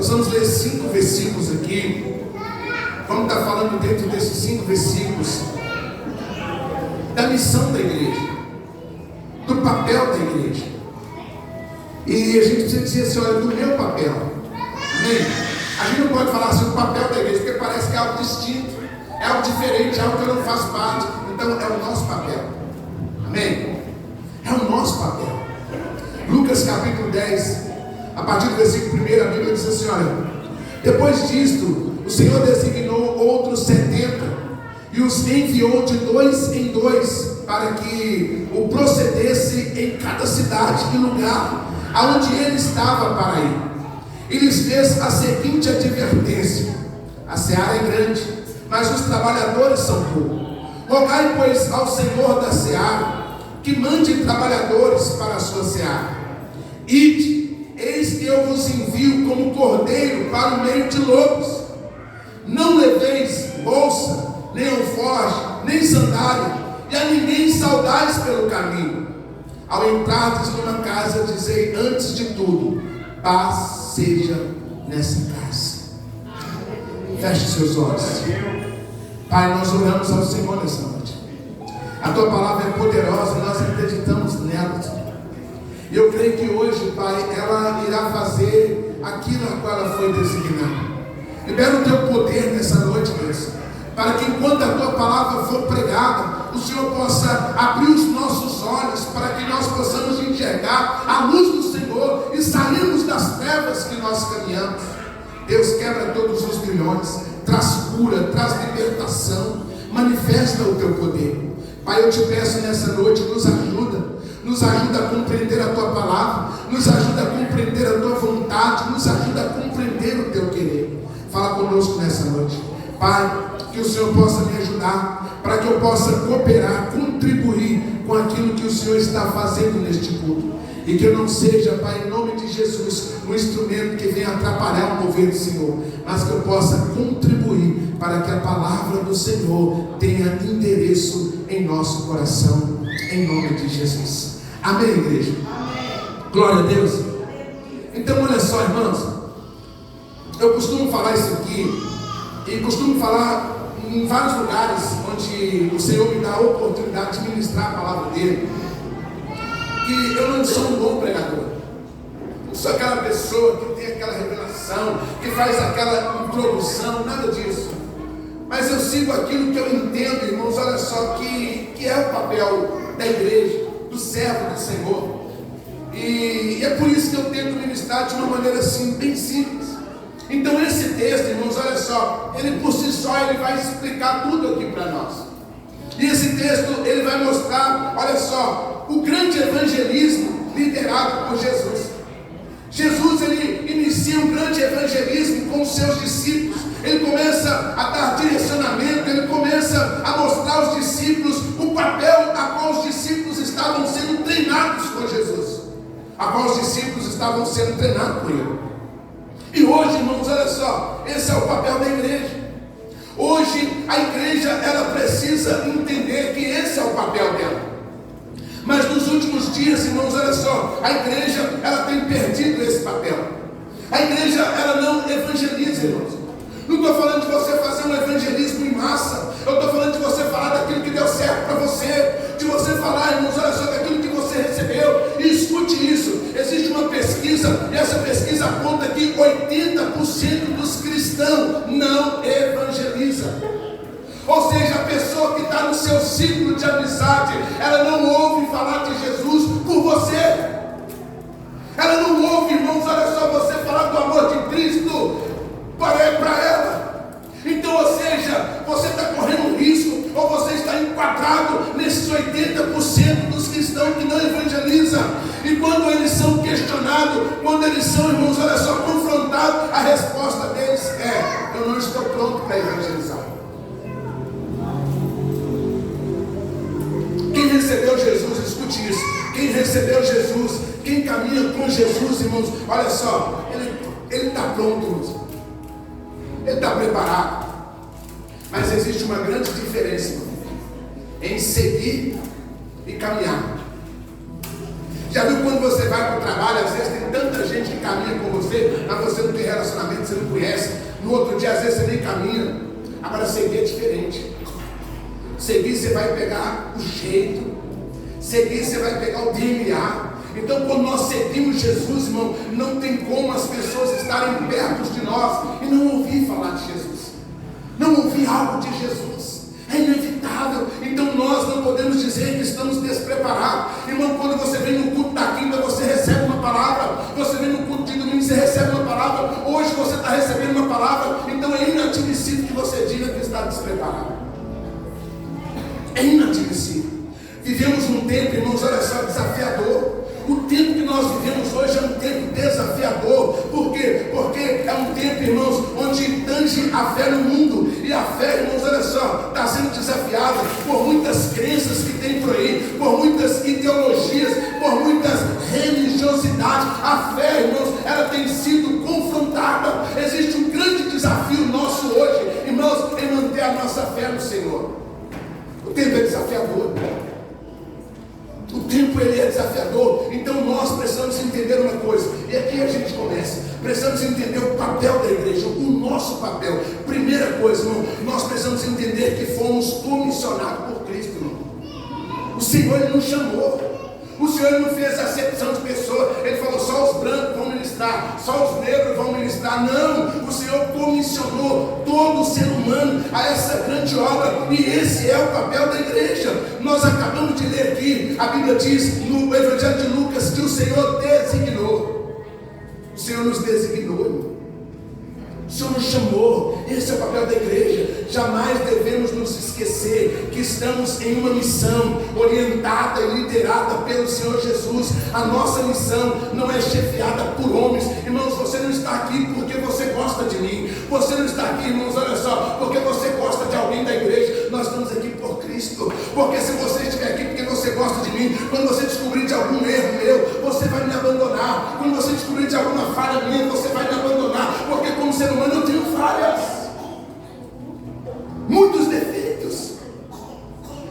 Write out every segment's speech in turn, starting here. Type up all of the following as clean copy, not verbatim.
Nós vamos ler 5 versículos aqui. Vamos estar falando dentro desses 5 versículos da missão da igreja, do papel da igreja. E a gente precisa dizer assim, olha, do meu papel. Amém? A gente não pode falar assim, o papel da igreja, porque parece que é algo distinto, é algo diferente, é algo que eu não faço parte. Então é o nosso papel. Amém? É o nosso papel. Lucas capítulo 10, a partir do versículo 1, a Bíblia diz assim, olha: depois disto, o Senhor designou outros 70 e os enviou de 2 em 2 para que o procedesse em cada cidade e lugar aonde ele estava para ir. E lhes fez a seguinte advertência: a seara é grande, mas os trabalhadores são poucos. Rogai, pois, ao Senhor da seara que mande trabalhadores para a sua seara. Ide, eis que eu vos envio como cordeiro para o meio de lobos. Não leveis bolsa, nem alforje, nem sandália, e a ninguém saudais pelo caminho. Ao entrardes numa casa, dizei antes de tudo: paz seja nessa casa. Feche seus olhos. Pai, nós oramos ao Senhor nessa noite. A tua palavra é poderosa, nós acreditamos nela. E eu creio que hoje, Pai, ela irá fazer aquilo a qual ela foi designada. Libera o teu poder nessa noite, Deus, para que enquanto a tua palavra for pregada, o Senhor possa abrir os nossos olhos, para que nós possamos enxergar a luz do Senhor e sairmos das trevas que nós caminhamos. Deus, quebra todos os grilhões, traz cura, traz libertação, manifesta o teu poder. Pai, eu te peço nessa noite, nos ajuda a compreender a tua palavra, nos ajuda a compreender a tua vontade, nos ajuda a compreender o teu querer. Fala conosco nessa noite, Pai, que o Senhor possa me ajudar, para que eu possa cooperar, contribuir com aquilo que o Senhor está fazendo neste culto, e que eu não seja, Pai, em nome de Jesus, um instrumento que venha atrapalhar o mover do Senhor, mas que eu possa contribuir para que a palavra do Senhor tenha endereço em nosso coração, em nome de Jesus. Amém, igreja? Amém. Glória a Deus. Então olha só, irmãos, eu costumo falar isso aqui, e costumo falar em vários lugares onde o Senhor me dá a oportunidade de ministrar a palavra dele, que eu não sou um bom pregador, não sou aquela pessoa que tem aquela revelação, que faz aquela introdução, nada disso. Mas eu sigo aquilo que eu entendo, irmãos, olha só, que é o papel da igreja, do servo do Senhor. E é por isso que eu tento ministrar de uma maneira assim, bem simples. Então esse texto, irmãos, olha só, ele por si só, ele vai explicar tudo aqui para nós. E esse texto, ele vai mostrar, olha só, o grande evangelismo liderado por Jesus. Jesus, ele inicia um grande evangelismo com os seus discípulos. Ele começa a dar direcionamento, ele começa a mostrar aos discípulos o papel a qual os discípulos estavam sendo treinados com Jesus, a qual os discípulos estavam sendo treinados com ele. E hoje, irmãos, olha só, esse é o papel da igreja. Hoje a igreja, ela precisa entender que esse é o papel dela. Mas nos últimos dias, irmãos, olha só, a igreja, ela tem perdido esse papel. A igreja, ela não evangeliza, irmãos. Não estou falando de você fazer um evangelismo em massa. Eu estou falando de você falar daquilo que deu certo para você, de você falar, irmãos, olha só, daquilo que você recebeu. E escute isso, existe uma pesquisa, e essa pesquisa aponta que 80% dos cristãos não evangeliza. Ou seja, a pessoa que está no seu ciclo de amizade, ela não ouve falar de Jesus por você. Ela não ouve, irmãos, olha só, você falar do amor de Cristo para ela. Então, ou seja, você está correndo risco, ou você está enquadrado nesses 80% dos cristãos que não evangelizam. E quando eles são questionados, quando eles são, irmãos, olha só, confrontados, a resposta deles é: eu não estou pronto para evangelizar. Quem recebeu Jesus, escute isso, quem recebeu Jesus, quem caminha com Jesus, irmãos, olha só, ele está pronto, irmãos. Ele está preparado. Mas existe uma grande diferença, irmão, em seguir e caminhar. Já viu quando você vai para o trabalho, às vezes tem tanta gente que caminha com você, mas você não tem relacionamento vezes você nem caminha. Agora seguir é diferente. Seguir você vai pegar o jeito. Seguir você vai pegar o DNA. Então quando nós seguimos Jesus, irmão, não tem como as pessoas estarem perto de nós e não ouvir falar de Jesus, não ouvir algo de Jesus. É inevitável. Então nós não podemos dizer que estamos despreparados. Irmão, quando você vem no culto da quinta, você recebe uma palavra. Você vem no culto de domingo, você recebe uma palavra. Hoje você está recebendo uma palavra. Então é inadmissível que você diga que está despreparado. É inadmissível. Vivemos num tempo, irmãos, olha só, desafiador. O tempo que nós vivemos hoje é um tempo desafiador. Por quê? Porque é um tempo, irmãos, onde tange a fé no mundo. E a fé, irmãos, olha só, está sendo desafiada por muitas crenças que tem por aí, por muitas ideologias, por muitas religiosidades. A fé, irmãos, ela tem sido confrontada. Existe um grande desafio nosso hoje, irmãos, em manter a nossa fé no Senhor. O tempo é desafiador. O tempo ele é desafiador. Então nós precisamos entender uma coisa. E aqui a gente começa. Precisamos entender o papel da igreja, o nosso papel. Primeira coisa, irmão, nós precisamos entender que fomos comissionados por Cristo, irmão. O Senhor ele nos chamou. O Senhor não fez acepção de pessoas. Ele falou, só os brancos vão ministrar, só os negros vão ministrar. Não, o Senhor comissionou todo o ser humano a essa grande obra. E esse é o papel da igreja. Nós acabamos de ler aqui, a Bíblia diz no Evangelho de Lucas que o Senhor designou. O Senhor nos designou, irmão. O Senhor nos chamou. Esse é o papel da igreja. Jamais devemos nos esquecer que estamos em uma missão orientada e liderada pelo Senhor Jesus. A nossa missão não é chefiada por homens. Irmãos, você não está aqui porque você gosta de mim. Você não está aqui, irmãos, olha só, porque você gosta de alguém da igreja. Nós estamos aqui por Cristo. Porque se você estiver aqui porque você gosta de mim, quando você descobrir de algum erro meu, você vai me abandonar. Quando você descobrir de alguma falha minha, você vai me abandonar. Porque como ser humano eu tenho falhas, muitos defeitos.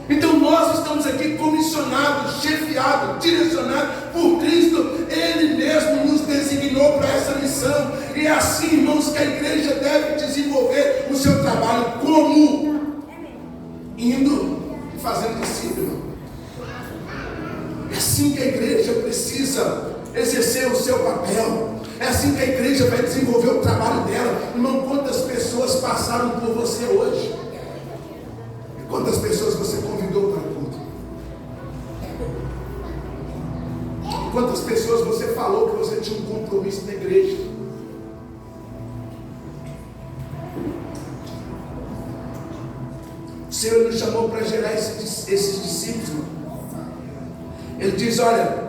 Então nós estamos aqui comissionados, chefiados, direcionados por Cristo. Ele mesmo nos designou para essa missão. E é assim, irmãos, que a igreja deve desenvolver o seu trabalho. Como? Indo e fazendo discípulo. É assim que a igreja precisa exercer o seu papel. É assim que a igreja vai desenvolver o trabalho dela. Irmão, quantas pessoas passaram por você hoje? E quantas pessoas você convidou para o culto? E quantas pessoas você falou que você tinha um compromisso na igreja? O Senhor nos chamou para gerar esses discípulos, irmão. Ele diz, olha,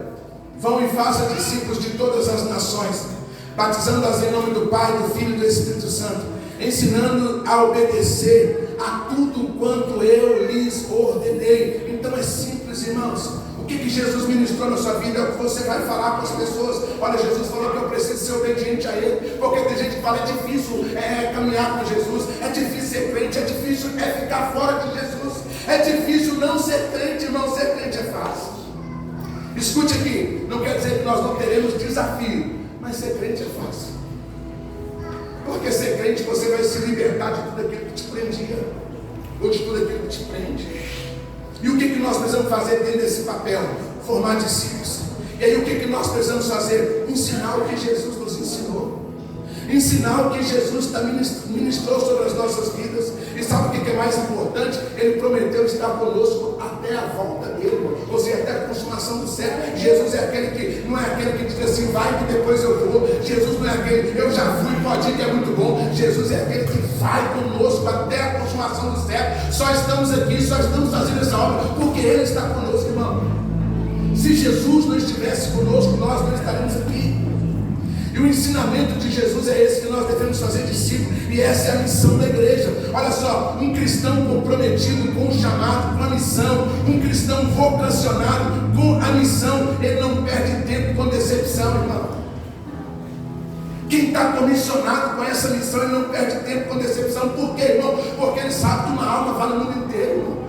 vão e façam discípulos de todas as nações, batizando-as em nome do Pai, do Filho e do Espírito Santo, ensinando a obedecer a tudo quanto eu lhes ordenei. Então é simples, irmãos. O que Jesus ministrou na sua vida é o que você vai falar com as pessoas. Olha, Jesus falou que eu preciso ser obediente a Ele. Porque tem gente que fala, é difícil caminhar com Jesus, é difícil ser crente, é difícil ficar fora de Jesus, é difícil não ser crente, irmão. Ser crente é fácil. Escute aqui, não quer dizer que nós não teremos desafio, mas ser crente é fácil. Porque ser crente você vai se libertar de tudo aquilo que te prendia, ou de tudo aquilo que te prende. E o que nós precisamos fazer dentro desse papel? Formar discípulos. E aí o que nós precisamos fazer? Ensinar o que Jesus nos ensinou. Ensinar o que Jesus ministrou sobre as nossas vidas. E sabe o que é mais importante? Ele prometeu estar conosco até a volta dele, ou seja, até a consumação do século. Jesus é aquele que, não é aquele que diz assim, vai que depois eu vou. Jesus não é aquele, eu já fui, pode ir que é muito bom. Jesus é aquele que vai conosco até a consumação do século. Só estamos aqui, só estamos fazendo essa obra porque Ele está conosco, irmão. Se Jesus não estivesse conosco, nós não estaríamos aqui. E o ensinamento de Jesus é esse, que nós devemos fazer discípulo. E essa é a missão da igreja. Olha só, um cristão comprometido com o chamado, com a missão, um cristão vocacionado com a missão, ele não perde tempo com decepção, irmão. Quem está comissionado com essa missão, ele não perde tempo com decepção. Por quê, irmão? Porque ele sabe que uma alma vale o mundo inteiro, irmão.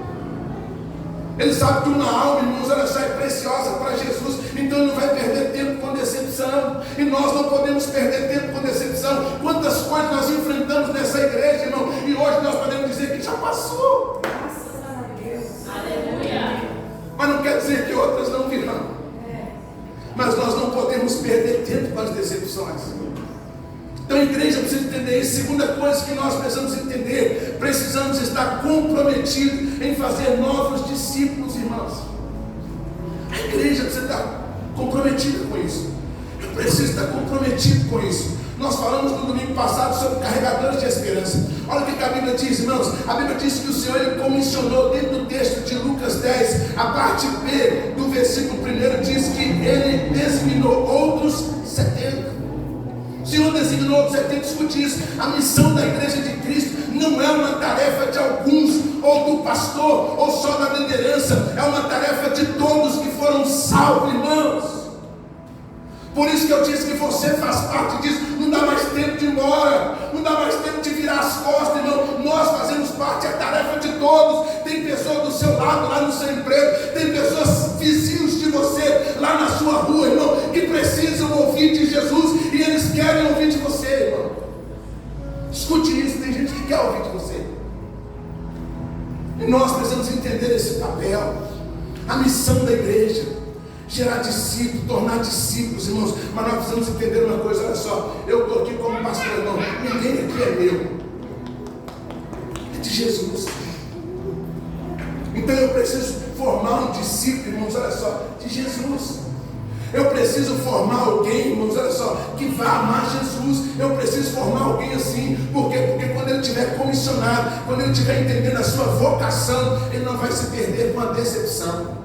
Ele sabe que uma alma, irmãos, ela só é preciosa para Jesus. Então ele não vai perder tempo com decepção. E nós não podemos perder tempo com decepção. Quantas coisas nós enfrentamos nessa igreja hoje nós podemos dizer que já passou. Mas não quer dizer que outras não virão. Mas nós não podemos perder tempo com as decepções. Então a igreja precisa entender isso. Segunda coisa que nós precisamos entender: precisamos estar comprometidos em fazer novos discípulos, irmãos. A igreja precisa estar comprometida com isso. Eu preciso estar comprometido com isso. Nós falamos no domingo passado sobre carregadores de esperança. Olha o que a Bíblia diz, irmãos. A Bíblia diz que o Senhor, Ele comissionou, dentro do texto de Lucas 10, a parte B do versículo 1 diz que Ele designou outros 70. O Senhor designou outros 70, escute isso. A missão da igreja de Cristo não é uma tarefa de alguns, ou do pastor, ou só da liderança. É uma tarefa de todos que foram salvos, irmãos. Por isso que eu disse que você faz parte disso. Não dá mais tempo de ir embora, não dá mais tempo de virar as costas, irmão. Nós fazemos parte, é a tarefa de todos. Tem pessoas do seu lado, lá no seu emprego, tem pessoas vizinhos de você, lá na sua rua, irmão, que precisam ouvir de Jesus, e eles querem ouvir de você, irmão. Escute isso, tem gente que quer ouvir de você. E nós precisamos entender esse papel, a missão da igreja. Gerar discípulos, tornar discípulos, irmãos. Mas nós precisamos entender uma coisa, olha só. Eu estou aqui como pastor, irmão. Ninguém aqui é meu. É de Jesus. Então eu preciso formar um discípulo, irmãos, olha só, de Jesus. Eu preciso formar alguém, irmãos, olha só, que vá amar Jesus. Eu preciso formar alguém assim. Por quê? Porque quando ele estiver comissionado, quando ele estiver entendendo a sua vocação, ele não vai se perder com a decepção.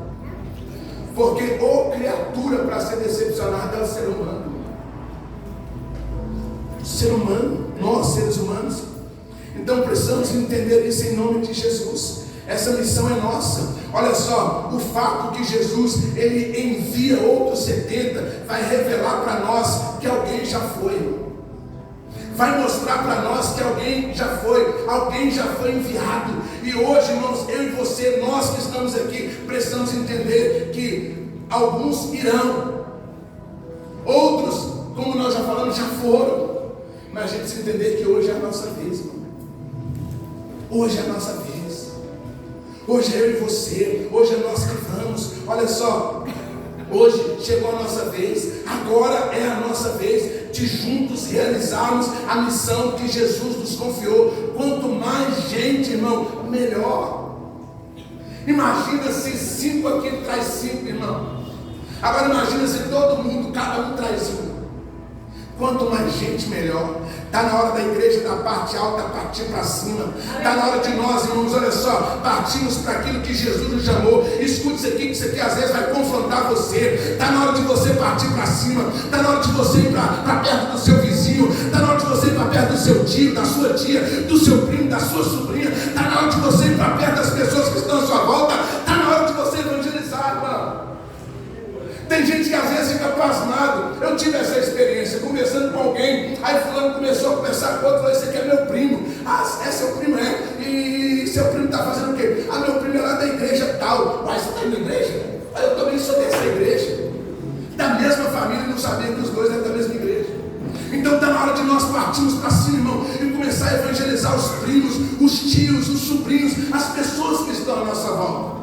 Porque ou criatura para ser decepcionada é o ser humano. O ser humano, nós seres humanos. Então precisamos entender isso em nome de Jesus. Essa missão é nossa. Olha só, o fato que Jesus ele envia outros 70 vai revelar para nós que alguém já foi. Vai mostrar para nós que alguém já foi enviado. E hoje, irmãos, eu e você, nós que estamos aqui, precisamos entender que alguns irão, outros, como nós já falamos, já foram. Mas a gente precisa entender que hoje é a nossa vez, irmão. Hoje é a nossa vez. Hoje é eu e você, hoje é nós que vamos. Olha só, hoje chegou a nossa vez, agora é a nossa vez de juntos realizarmos a missão que Jesus nos confiou. Quanto mais gente, irmão, melhor. Imagina se 5 aqui traz 5, irmão. Agora imagina se todo mundo, cada um traz um. Quanto mais gente, melhor. Está na hora da igreja da parte alta partir para cima. Está na hora de nós, irmãos, olha só, partimos para aquilo que Jesus nos chamou. Escute isso aqui, que isso aqui às vezes vai confrontar você. Está na hora de você partir para cima. Está na hora de você ir para perto do seu vizinho. Está na hora de você ir para perto do seu tio, da sua tia, do seu primo, da sua sobrinha. Está na hora de você ir para perto das pessoas que estão à sua volta. Está na hora de você evangelizar, irmão. Tem gente que às vezes fica pasmado. Eu tive essa experiência, conversando com alguém. Aí fulano começou a conversar com outro. Falou, esse aqui é meu primo. Ah, é seu primo, é? E seu primo está fazendo o quê? Ah, meu primo é lá da igreja tal. Mas você está indo na igreja? Ah, eu também sou dessa igreja. Da mesma família, não sabia que os dois eram da mesma igreja. Então está na hora de nós partirmos para cima, irmão, e começar a evangelizar os primos, os tios, os sobrinhos, as pessoas que estão à nossa volta.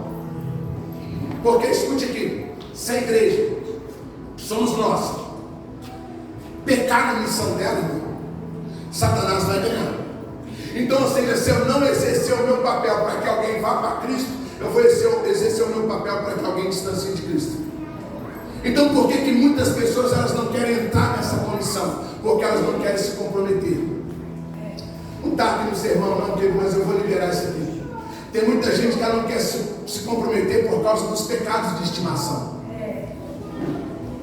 Porque escute aqui, se a igreja somos nós pecar na missão dela, irmão, Satanás vai ganhar. Então, ou seja, se eu não exercer o meu papel para que alguém vá para Cristo, eu vou exercer o meu papel para que alguém distancie de Cristo. Então por que muitas pessoas elas não querem entrar nessa comissão? Porque elas não querem se comprometer. Não está aqui no sermão não, mas eu vou liberar isso aqui. Tem muita gente que ela não quer se comprometer por causa dos pecados de estimação.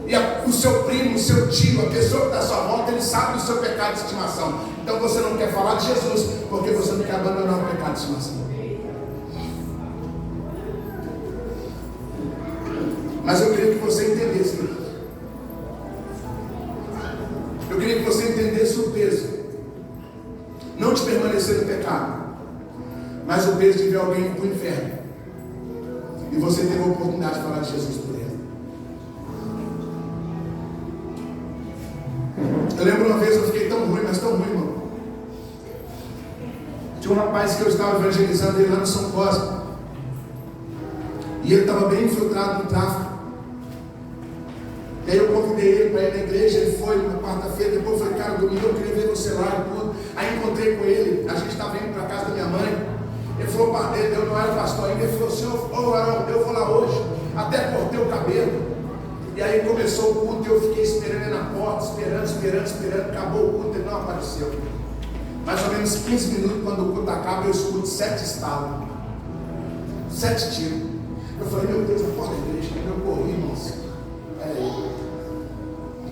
E o seu primo, o seu tio, a pessoa que está à sua volta, ele sabe do seu pecado de estimação. Então você não quer falar de Jesus, porque você não quer abandonar o pecado de estimação. Mas eu queria que você entendesse, né? Eu queria que você entendesse o peso, não de permanecer no pecado, mas o peso de ver alguém ir para o inferno e você teve a oportunidade de falar de Jesus por ele. Eu lembro uma vez, eu fiquei tão ruim, mas tão ruim, irmão. Tinha um rapaz que eu estava evangelizando ele lá no São Cosme. E ele estava bem infiltrado no tráfico. E aí eu convidei ele para ir na igreja. Ele foi na quarta-feira. Depois eu falei, cara, domingo eu queria ver você lá e tudo. Aí encontrei com ele. A gente estava indo para a casa da minha mãe. Ele falou, eu não era pastor ainda. Ele falou, senhor, Arão, eu vou lá hoje. Até cortei o cabelo. E aí começou o culto. E eu fiquei esperando ele na porta. Esperando. Acabou o culto. Ele não apareceu. Mais ou menos 15 minutos, quando o culto acaba, eu escuto 7 estalos. 7 tiros. Eu falei, meu Deus, a porta da igreja. Eu corri, irmãos.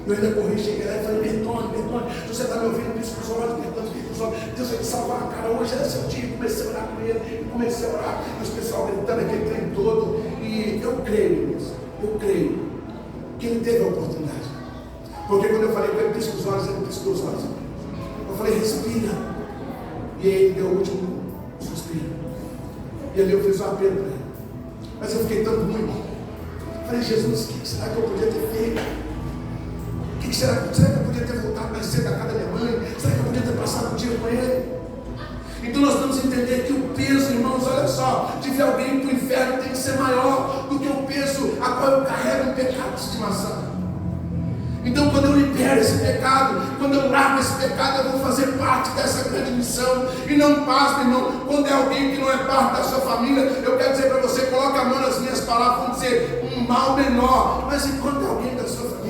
Eu ainda corri, cheguei lá e falei, Bertone, se você está me ouvindo, pisca os olhos, Deus vai te salvar, cara, hoje é seu dia. Comecei a orar com ele, comecei a orar, e os pessoal gritando aquele trem todo. E eu creio, irmãos, que ele teve a oportunidade. Porque quando eu falei com ele, pisca os olhos, ele piscou os olhos. Eu falei, respira. E aí ele deu o último suspiro. E ali eu fiz um apelo para ele. Mas eu fiquei tão ruim, irmão. Eu falei, Jesus, o que será que eu podia ter feito? Será que eu podia ter voltado mais cedo da casa da minha mãe? Será que eu podia ter passado um dia com ele? Então nós vamos entender que o peso, irmãos, olha só, de ver alguém para o inferno tem que ser maior do que o peso a qual eu carrego um pecado de estimação. Então quando eu libero esse pecado, quando eu largo esse pecado, eu vou fazer parte dessa grande missão. E não basta, irmão, quando é alguém que não é parte da sua família, eu quero dizer para você, coloque a mão nas minhas palavras, vamos dizer, um mal menor. Mas enquanto é alguém da sua família,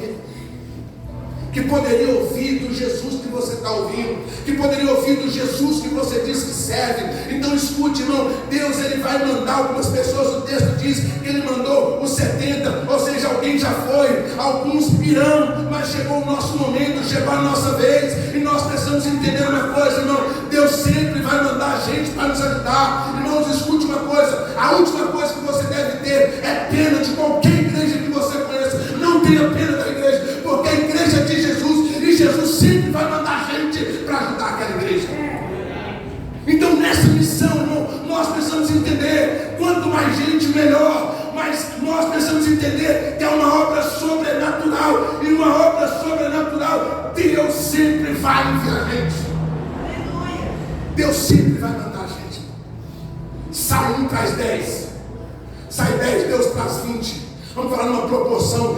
que poderia ouvir do Jesus que você está ouvindo, que poderia ouvir do Jesus que você diz que serve. Então escute, irmão, Deus ele vai mandar algumas pessoas. O texto diz que ele mandou os 70, ou seja, alguém já foi, alguns virão, mas chegou o nosso momento, chegou a nossa vez, e nós precisamos entender uma coisa, irmão, Deus sempre vai mandar gente para nos ajudar. Irmãos, escute uma coisa, a última coisa que você deve ter é pena de qualquer igreja que você conheça. Não tenha pena da igreja, porque a igreja é de Jesus, e Jesus sempre vai mandar gente para ajudar aquela igreja. Então nessa missão, irmão, nós precisamos entender, quanto mais gente melhor, mas nós precisamos entender que é uma obra sobrenatural, e uma obra sobrenatural, Deus sempre vai enviar gente. Deus sempre vai mandar gente. Sai 1 traz 10, sai 10, Deus traz 20. Vamos falar numa proporção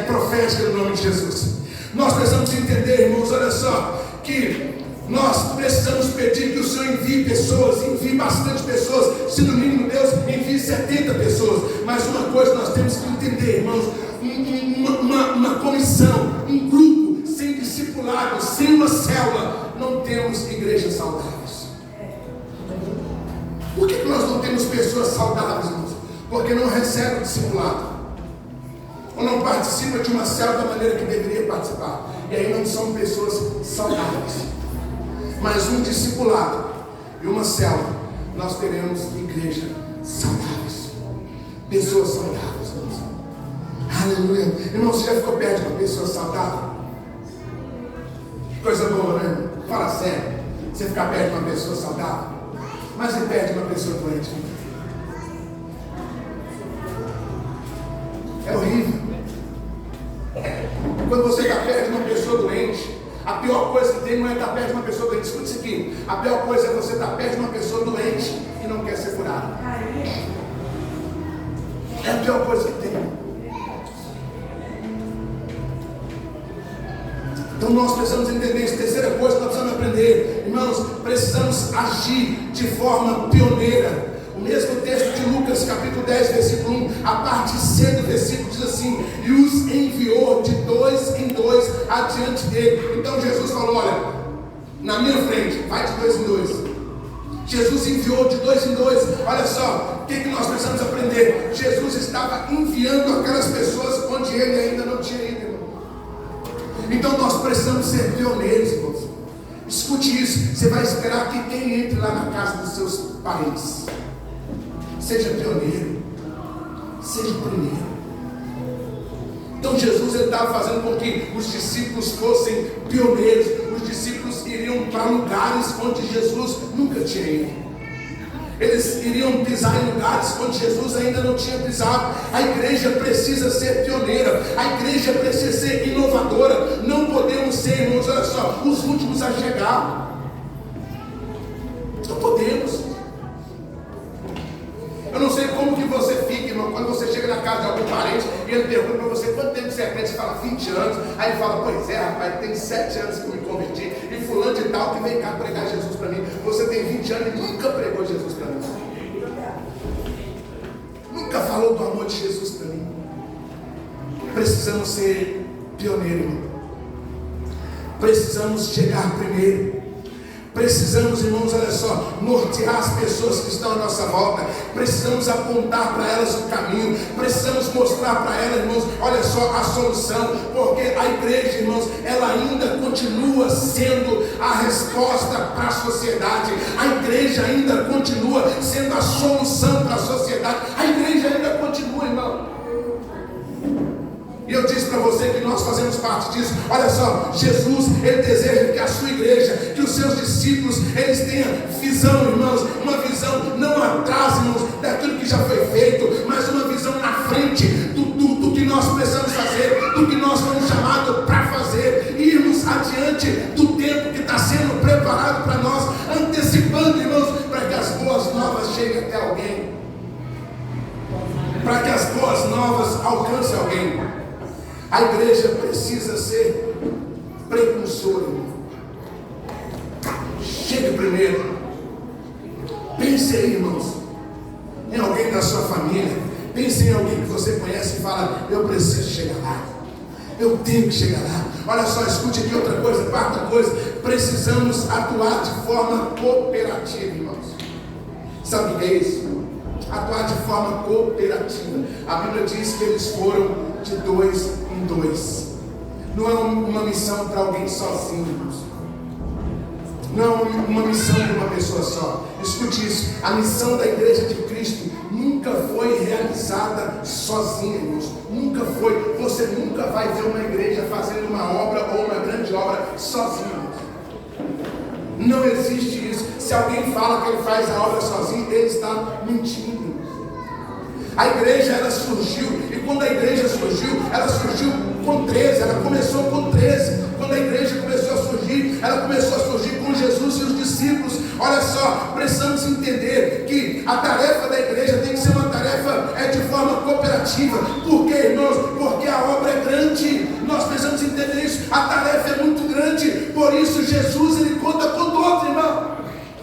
profética no nome de Jesus. Nós precisamos entender, irmãos, olha só, que nós precisamos pedir que o Senhor envie pessoas, envie bastante pessoas. Se no mínimo Deus envie 70 pessoas. Mas uma coisa nós temos que entender, irmãos, uma comissão, um grupo sem discipulado, sem uma célula, não temos igrejas saudáveis. Por que nós não temos pessoas saudáveis, irmãos? Porque não recebem o discipulado, ou não participa de uma célula da maneira que deveria participar, e aí não são pessoas saudáveis. Mas um discipulado e uma célula, nós teremos igreja saudáveis, pessoas saudáveis, irmãos. Aleluia. Irmão, você já ficou perto de uma pessoa saudável? Que coisa boa, né, irmão? Fala sério, você ficar perto de uma pessoa saudável, mas e perto de uma pessoa doente? É horrível. Quando você está perto de uma pessoa doente, a pior coisa que tem não é estar perto de uma pessoa doente. Escute isso aqui. A pior coisa é você estar perto de uma pessoa doente que não quer ser curada. É a pior coisa que tem. Então nós precisamos entender isso. Terceira coisa que nós precisamos aprender, irmãos, precisamos agir de forma pioneira. O mesmo texto de Lucas, capítulo 10, versículo 1, a parte C do versículo diz assim: e os enviou de 2 em 2 adiante dele. Então Jesus falou: olha, na minha frente, vai de 2 em 2. Jesus enviou de 2 em 2. Olha só, o que nós precisamos aprender? Jesus estava enviando aquelas pessoas onde ele ainda não tinha ido, irmão. Então nós precisamos ser pioneiros, irmãos. Escute isso. Você vai esperar que quem entre lá na casa dos seus parentes. Seja pioneiro, seja o primeiro. Então Jesus estava fazendo com que os discípulos fossem pioneiros. Os discípulos iriam para lugares onde Jesus nunca tinha ido. Eles iriam pisar em lugares onde Jesus ainda não tinha pisado. A igreja precisa ser pioneira, a igreja precisa ser inovadora. Não podemos ser, irmãos, olha só, os últimos a chegar. Não podemos. e ele pergunta para você: quanto tempo você é crente? Você fala 20 anos. Aí ele fala: pois é, rapaz, tem 7 anos que eu me converti, e fulano de tal que vem cá pregar Jesus para mim. Você tem 20 anos e nunca pregou Jesus para mim, nunca falou do amor de Jesus para mim. Precisamos ser pioneiros, irmão. Precisamos chegar primeiro. Precisamos, irmãos, olha só, nortear as pessoas que estão à nossa volta. Precisamos apontar para elas o caminho. Precisamos mostrar para elas, irmãos, olha só, a solução. Porque a igreja, irmãos, ela ainda continua sendo a resposta para a sociedade. A igreja ainda continua sendo a solução para a sociedade. A igreja ainda continua, irmão. E eu disse para você que nós fazemos parte disso. Olha só, Jesus, ele deseja que a sua igreja, que os seus discípulos, eles tenham visão, irmãos, uma visão não atrás, irmãos, daquilo que já foi feito, mas uma visão na frente do que nós precisamos fazer, do que nós fomos chamados para fazer, irmos adiante do tempo que está sendo preparado para nós, antecipando, irmãos, para que as boas novas cheguem até alguém, para que as boas novas alcancem alguém. A igreja precisa ser precursora, irmão. Chegue primeiro. Pense aí, irmãos, em alguém da sua família. Pense em alguém que você conhece e fala: eu preciso chegar lá, eu tenho que chegar lá. Olha só, escute aqui outra coisa, quarta coisa: precisamos atuar de forma cooperativa, irmãos. Sabe o que é isso? Atuar de forma cooperativa. A Bíblia diz que eles foram de 2 em 2. Não é uma missão para alguém sozinho, irmãos. Não é uma missão de uma pessoa só. Escute isso: a missão da igreja de Cristo nunca foi realizada sozinha, irmãos. Nunca foi. Você nunca vai ver uma igreja fazendo uma obra ou uma grande obra sozinho. Não existe isso. Se alguém fala que ele faz a obra sozinho, ele está mentindo. A igreja, ela surgiu, e quando a igreja surgiu, ela surgiu com 13, ela começou com 13. Quando a igreja começou a surgir, ela começou a surgir com Jesus e os discípulos. Olha só, precisamos entender que a tarefa da igreja tem que ser uma tarefa de forma cooperativa. Por quê, irmãos? Porque a obra é grande. Nós precisamos entender isso. A tarefa é muito grande. Por isso Jesus, ele conta com todos, irmão.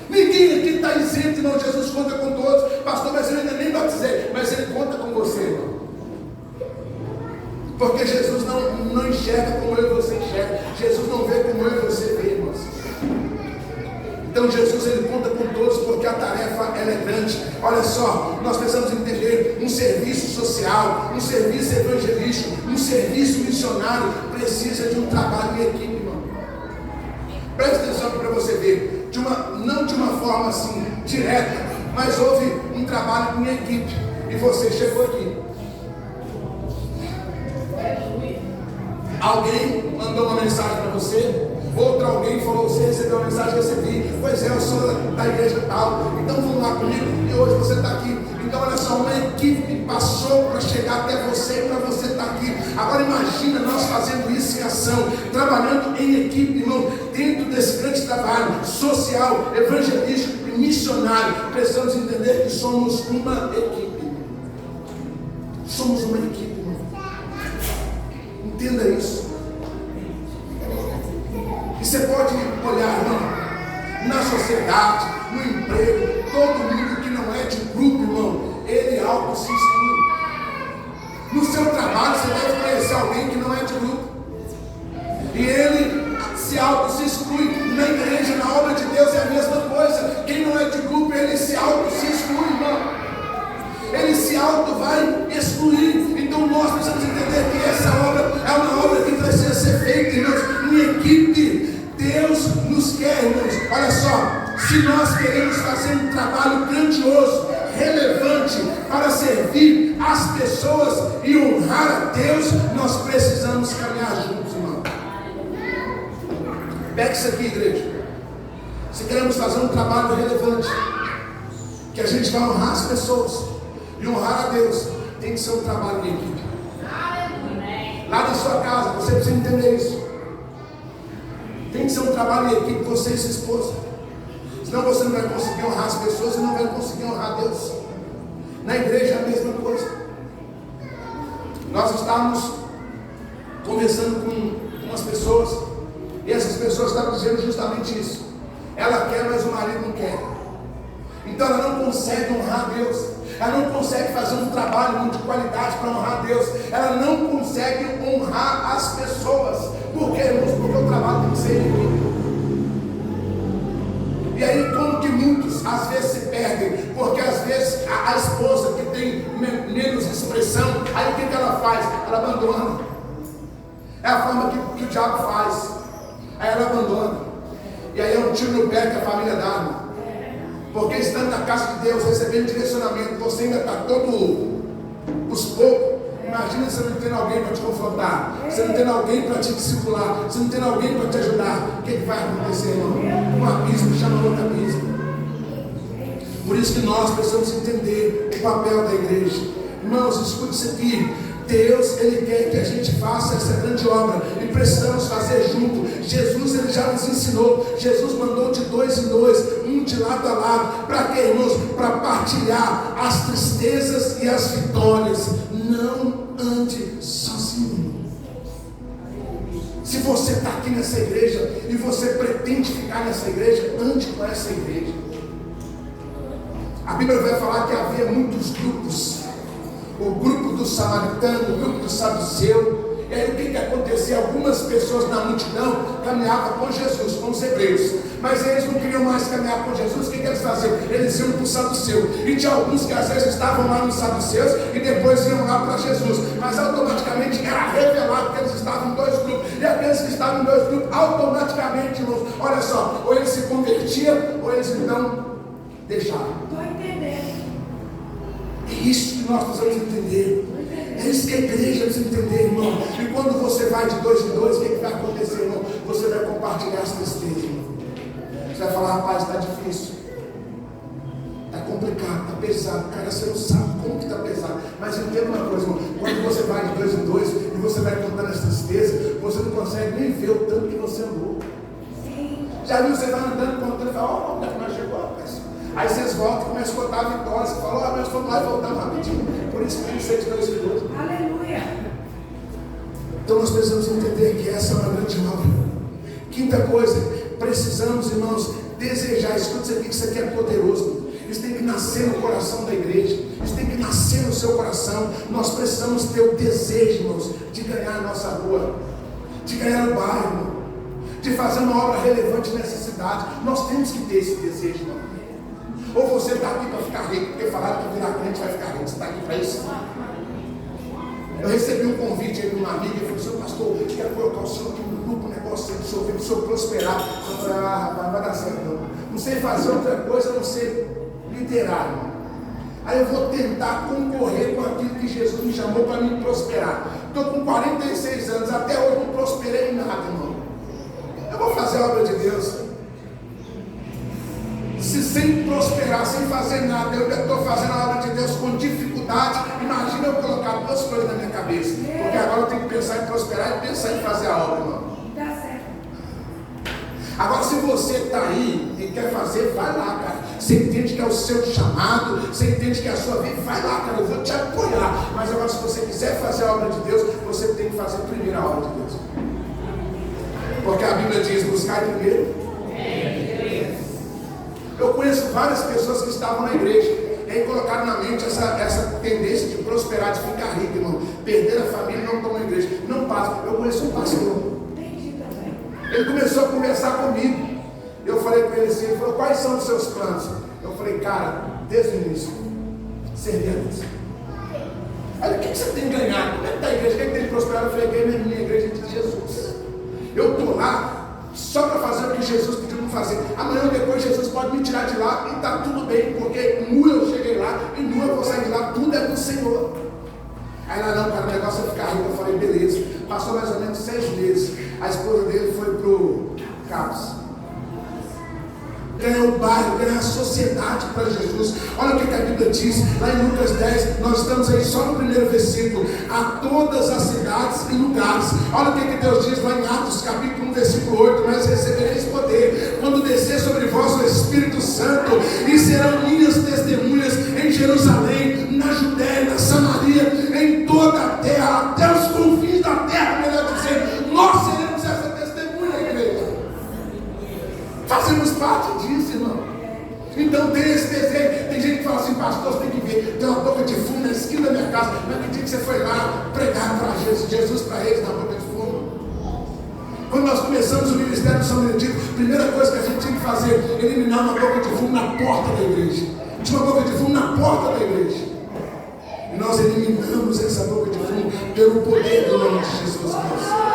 Ninguém aqui está isento, irmão. Jesus conta com todos. Pastor, mas eu ainda nem batizei. Mas ele conta com você, irmão. Porque Jesus não enxerga como eu e você enxerga. Jesus não vê como eu e você vê, irmãos. Então Jesus, ele conta com todos, porque a tarefa, ela é grande. Olha só, nós precisamos entender: um serviço social, um serviço evangelístico, um serviço missionário precisa de um trabalho em equipe, irmão. Preste atenção para você ver. Não de uma forma assim direta, mas houve um trabalho em equipe. E você chegou aqui. Alguém mandou uma mensagem para você, outro alguém falou: você recebeu uma mensagem? Recebi. Pois é, eu sou da igreja tal, então vamos lá comigo. E hoje você está aqui. Então olha só, uma equipe passou para chegar até você, para você estar aqui. Agora imagina nós fazendo isso em ação, trabalhando em equipe, irmão, dentro desse grande trabalho social, evangelístico e missionário. Precisamos entender que somos uma equipe. Somos uma equipe, irmão. Entenda isso. E você pode olhar, irmão, na sociedade, no emprego, todo mundo que não é de grupo, irmão, ele algo se exclui. No seu trabalho você deve conhecer alguém que não é de grupo, e ele se exclui. Na igreja, na obra de Deus é a mesma coisa. Quem não é de grupo, ele se exclui, irmão. Ele se vai excluir. Então nós precisamos entender que essa obra é uma obra que precisa ser feita, irmãos, em equipe. Deus nos quer, irmãos. Olha só, se nós queremos fazer um trabalho grandioso, relevante, para servir as pessoas e honrar a Deus, nós precisamos caminhar juntos, irmão. Pega isso aqui, igreja. Se queremos fazer um trabalho relevante, que a gente vai honrar as pessoas e honrar a Deus, tem que ser um trabalho em equipe. Lá na sua casa, você precisa entender isso. Tem que ser um trabalho em equipe, você e sua esposa. Senão você não vai conseguir honrar as pessoas e não vai conseguir honrar Deus. Na igreja é a mesma coisa. Nós estávamos conversando com umas pessoas, e essas pessoas estavam dizendo justamente isso. Ela quer, mas o marido não quer. Então ela não consegue honrar a Deus. Ela não consegue fazer um trabalho de qualidade para honrar a Deus. Ela não consegue honrar as pessoas. Por quê, irmãos? Porque o trabalho tem que ser equilibrado. E aí, como que muitos às vezes se perdem? Porque às vezes a esposa que tem menos expressão, aí o que ela faz? Ela abandona. É a forma que o diabo faz. Aí ela abandona. E aí é um tiro no pé que a família dá, irmão. Porque estando na casa de Deus, recebendo direcionamento, você ainda está todo os poucos. Imagina você não tendo alguém para te confrontar, você não tendo alguém para te discipular, você não tendo alguém para te ajudar. O que vai acontecer, irmão? Um abismo chama outro abismo. Por isso que nós precisamos entender o papel da igreja. Irmãos, escute isso aqui. Deus, Ele quer que a gente faça essa grande obra e precisamos fazer junto. Jesus, Ele já nos ensinou. Jesus mandou de 2 em 2, um de lado a lado. Para quê, irmãos? Para partilhar as tristezas e as vitórias. Não ande sozinho. Se você está aqui nessa igreja e você pretende ficar nessa igreja, ande com essa igreja. A Bíblia vai falar que havia muitos grupos. O grupo do samaritano, o grupo do saduceu. E aí o que acontecia? Algumas pessoas na multidão caminhavam com Jesus, com os hebreus. Mas eles não queriam mais caminhar com Jesus. O que eles faziam? Eles iam para o saduceu. E tinha alguns que às vezes estavam lá nos saduceus e depois iam lá para Jesus. Mas automaticamente era revelado que eles estavam em 2 grupos. E aqueles que estavam em 2 grupos, automaticamente, irmãos, olha só, ou eles se convertiam, ou eles então deixavam. Estou entendendo. É isso que nós precisamos entender. É isso que a igreja precisa entender, irmão. E quando você vai de 2 em 2, o que vai acontecer, irmão? Você vai compartilhar as tristezas, irmão. Você vai falar, rapaz, está difícil. Está complicado, está pesado. Cara, você não sabe como que está pesado. Mas entenda uma coisa, irmão. Quando você vai de 2 em 2 e você vai contando as tristezas, você não consegue nem ver o tanto que você andou. Já viu, você vai andando, contando e fala, ó, onde é que nós chegamos, rapaz? Aí vocês voltam e começam a contar a vitória. Você fala, nós fomos lá e voltamos rapidinho. Por isso que tem que ser de 2 em 2. Aleluia. Então nós precisamos entender que essa é uma grande obra. Quinta coisa, precisamos, irmãos, desejar. Escuta isso aqui, que isso aqui é poderoso. Isso tem que nascer no coração da igreja. Isso tem que nascer no seu coração. Nós precisamos ter o desejo, irmãos, de ganhar a nossa rua, de ganhar o bairro, de fazer uma obra relevante nessa cidade. Nós temos que ter esse desejo, irmão. Ou você está aqui para ficar rico, porque falaram que virar crente vai ficar rico. Você está aqui para isso? Eu recebi um convite aí de uma amiga e falou, seu pastor, eu quero colocar o senhor aqui no grupo, um negócio aí do senhor, para o senhor prosperar. Eu falei, rapaz, não vai dar certo não. Não sei fazer outra coisa a não ser liderar, irmão. Aí eu vou tentar concorrer com aquilo que Jesus me chamou para me prosperar. Estou com 46 anos, até hoje não prosperei em nada, irmão. Eu vou fazer a obra de Deus. Se sem prosperar, sem fazer nada, eu estou fazendo a obra de Deus com dificuldade, imagina eu colocar 2 coisas na minha cabeça. Porque agora eu tenho que pensar em prosperar e pensar em fazer a obra, irmão. Tá certo. Agora, se você está aí e quer fazer, vai lá, cara. Você entende que é o seu chamado, você entende que é a sua vida, vai lá, cara, eu vou te apoiar. Mas agora, se você quiser fazer a obra de Deus, você tem que fazer primeiro a obra de Deus. Porque a Bíblia diz, buscar primeiro. Eu conheço várias pessoas que estavam na igreja e aí colocaram na mente essa tendência de prosperar, de ficar rico, irmão. Perder a família e não estão na igreja. Não passa. Eu conheço um pastor. Ele começou a conversar comigo. Eu falei com ele assim, ele falou, quais são os seus planos? Eu falei, cara, desde o início, servir a Deus. Olha, o que você tem ganhado? Como é que está a igreja? O que tem prosperado? Eu falei, ganhei minha igreja de Jesus. Eu estou lá só para fazer o que Jesus pediu para fazer. Amanhã ou depois Jesus pode me tirar de lá e está tudo bem, porque nu eu cheguei lá e nu eu vou sair de lá, tudo é do Senhor. Aí lá não, cara, o negócio é ficar rico. Eu falei, beleza. Passou mais ou menos 6 meses. A esposa dele foi pro Cabos. Ganhar o bairro, ganhar a sociedade para Jesus. Olha o que a Bíblia diz lá em Lucas 10. Nós estamos aí só no primeiro versículo. A todas as cidades e lugares. Olha o que Deus diz lá em Atos capítulo 1 versículo 8. Mas recebereis poder quando descer sobre vós o Espírito Santo, e serão minhas testemunhas em Jerusalém, na Judéia, na Samaria, em toda a terra parte disso, irmão. Então tem esse desejo. Tem gente que fala assim, pastor, você tem que ver, tem uma boca de fumo na esquina da minha casa. Mas que dia que você foi lá pregar para Jesus para eles na boca de fumo? Quando nós começamos o ministério de São Benedito, a primeira coisa que a gente tinha que fazer, eliminar uma boca de fumo na porta da igreja. Tinha uma boca de fumo na porta da igreja. E nós eliminamos essa boca de fumo pelo poder do nome de Jesus Cristo.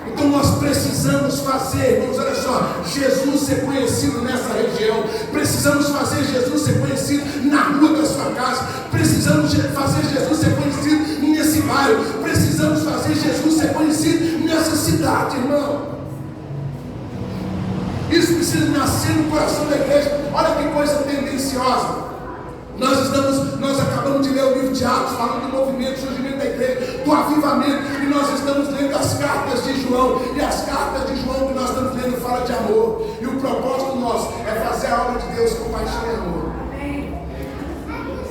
Então nós precisamos fazer, irmãos, olha só, Jesus ser conhecido nessa região. Precisamos fazer Jesus ser conhecido na rua da sua casa. Precisamos fazer Jesus ser conhecido nesse bairro. Precisamos fazer Jesus ser conhecido nessa cidade, irmão. Isso precisa nascer no coração da igreja. Olha que coisa tendenciosa. Nós acabamos de ler o livro de Atos, falando do movimento, surgimento da igreja, do avivamento, e nós estamos lendo as cartas de João, e as cartas de João que nós estamos lendo fala de amor, e o propósito nosso é fazer a obra de Deus com paixão e amor.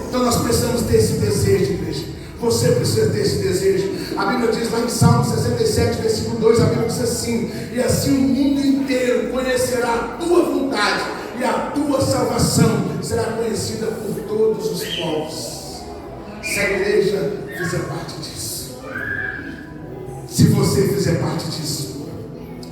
Então nós precisamos ter esse desejo, igreja. Você precisa ter esse desejo. A Bíblia diz lá em Salmo 67, versículo 2, a Bíblia diz assim: e assim o mundo inteiro conhecerá a tua vontade, e a tua salvação será conhecida por todos os povos. Se a igreja fizer parte disso, se você fizer parte disso,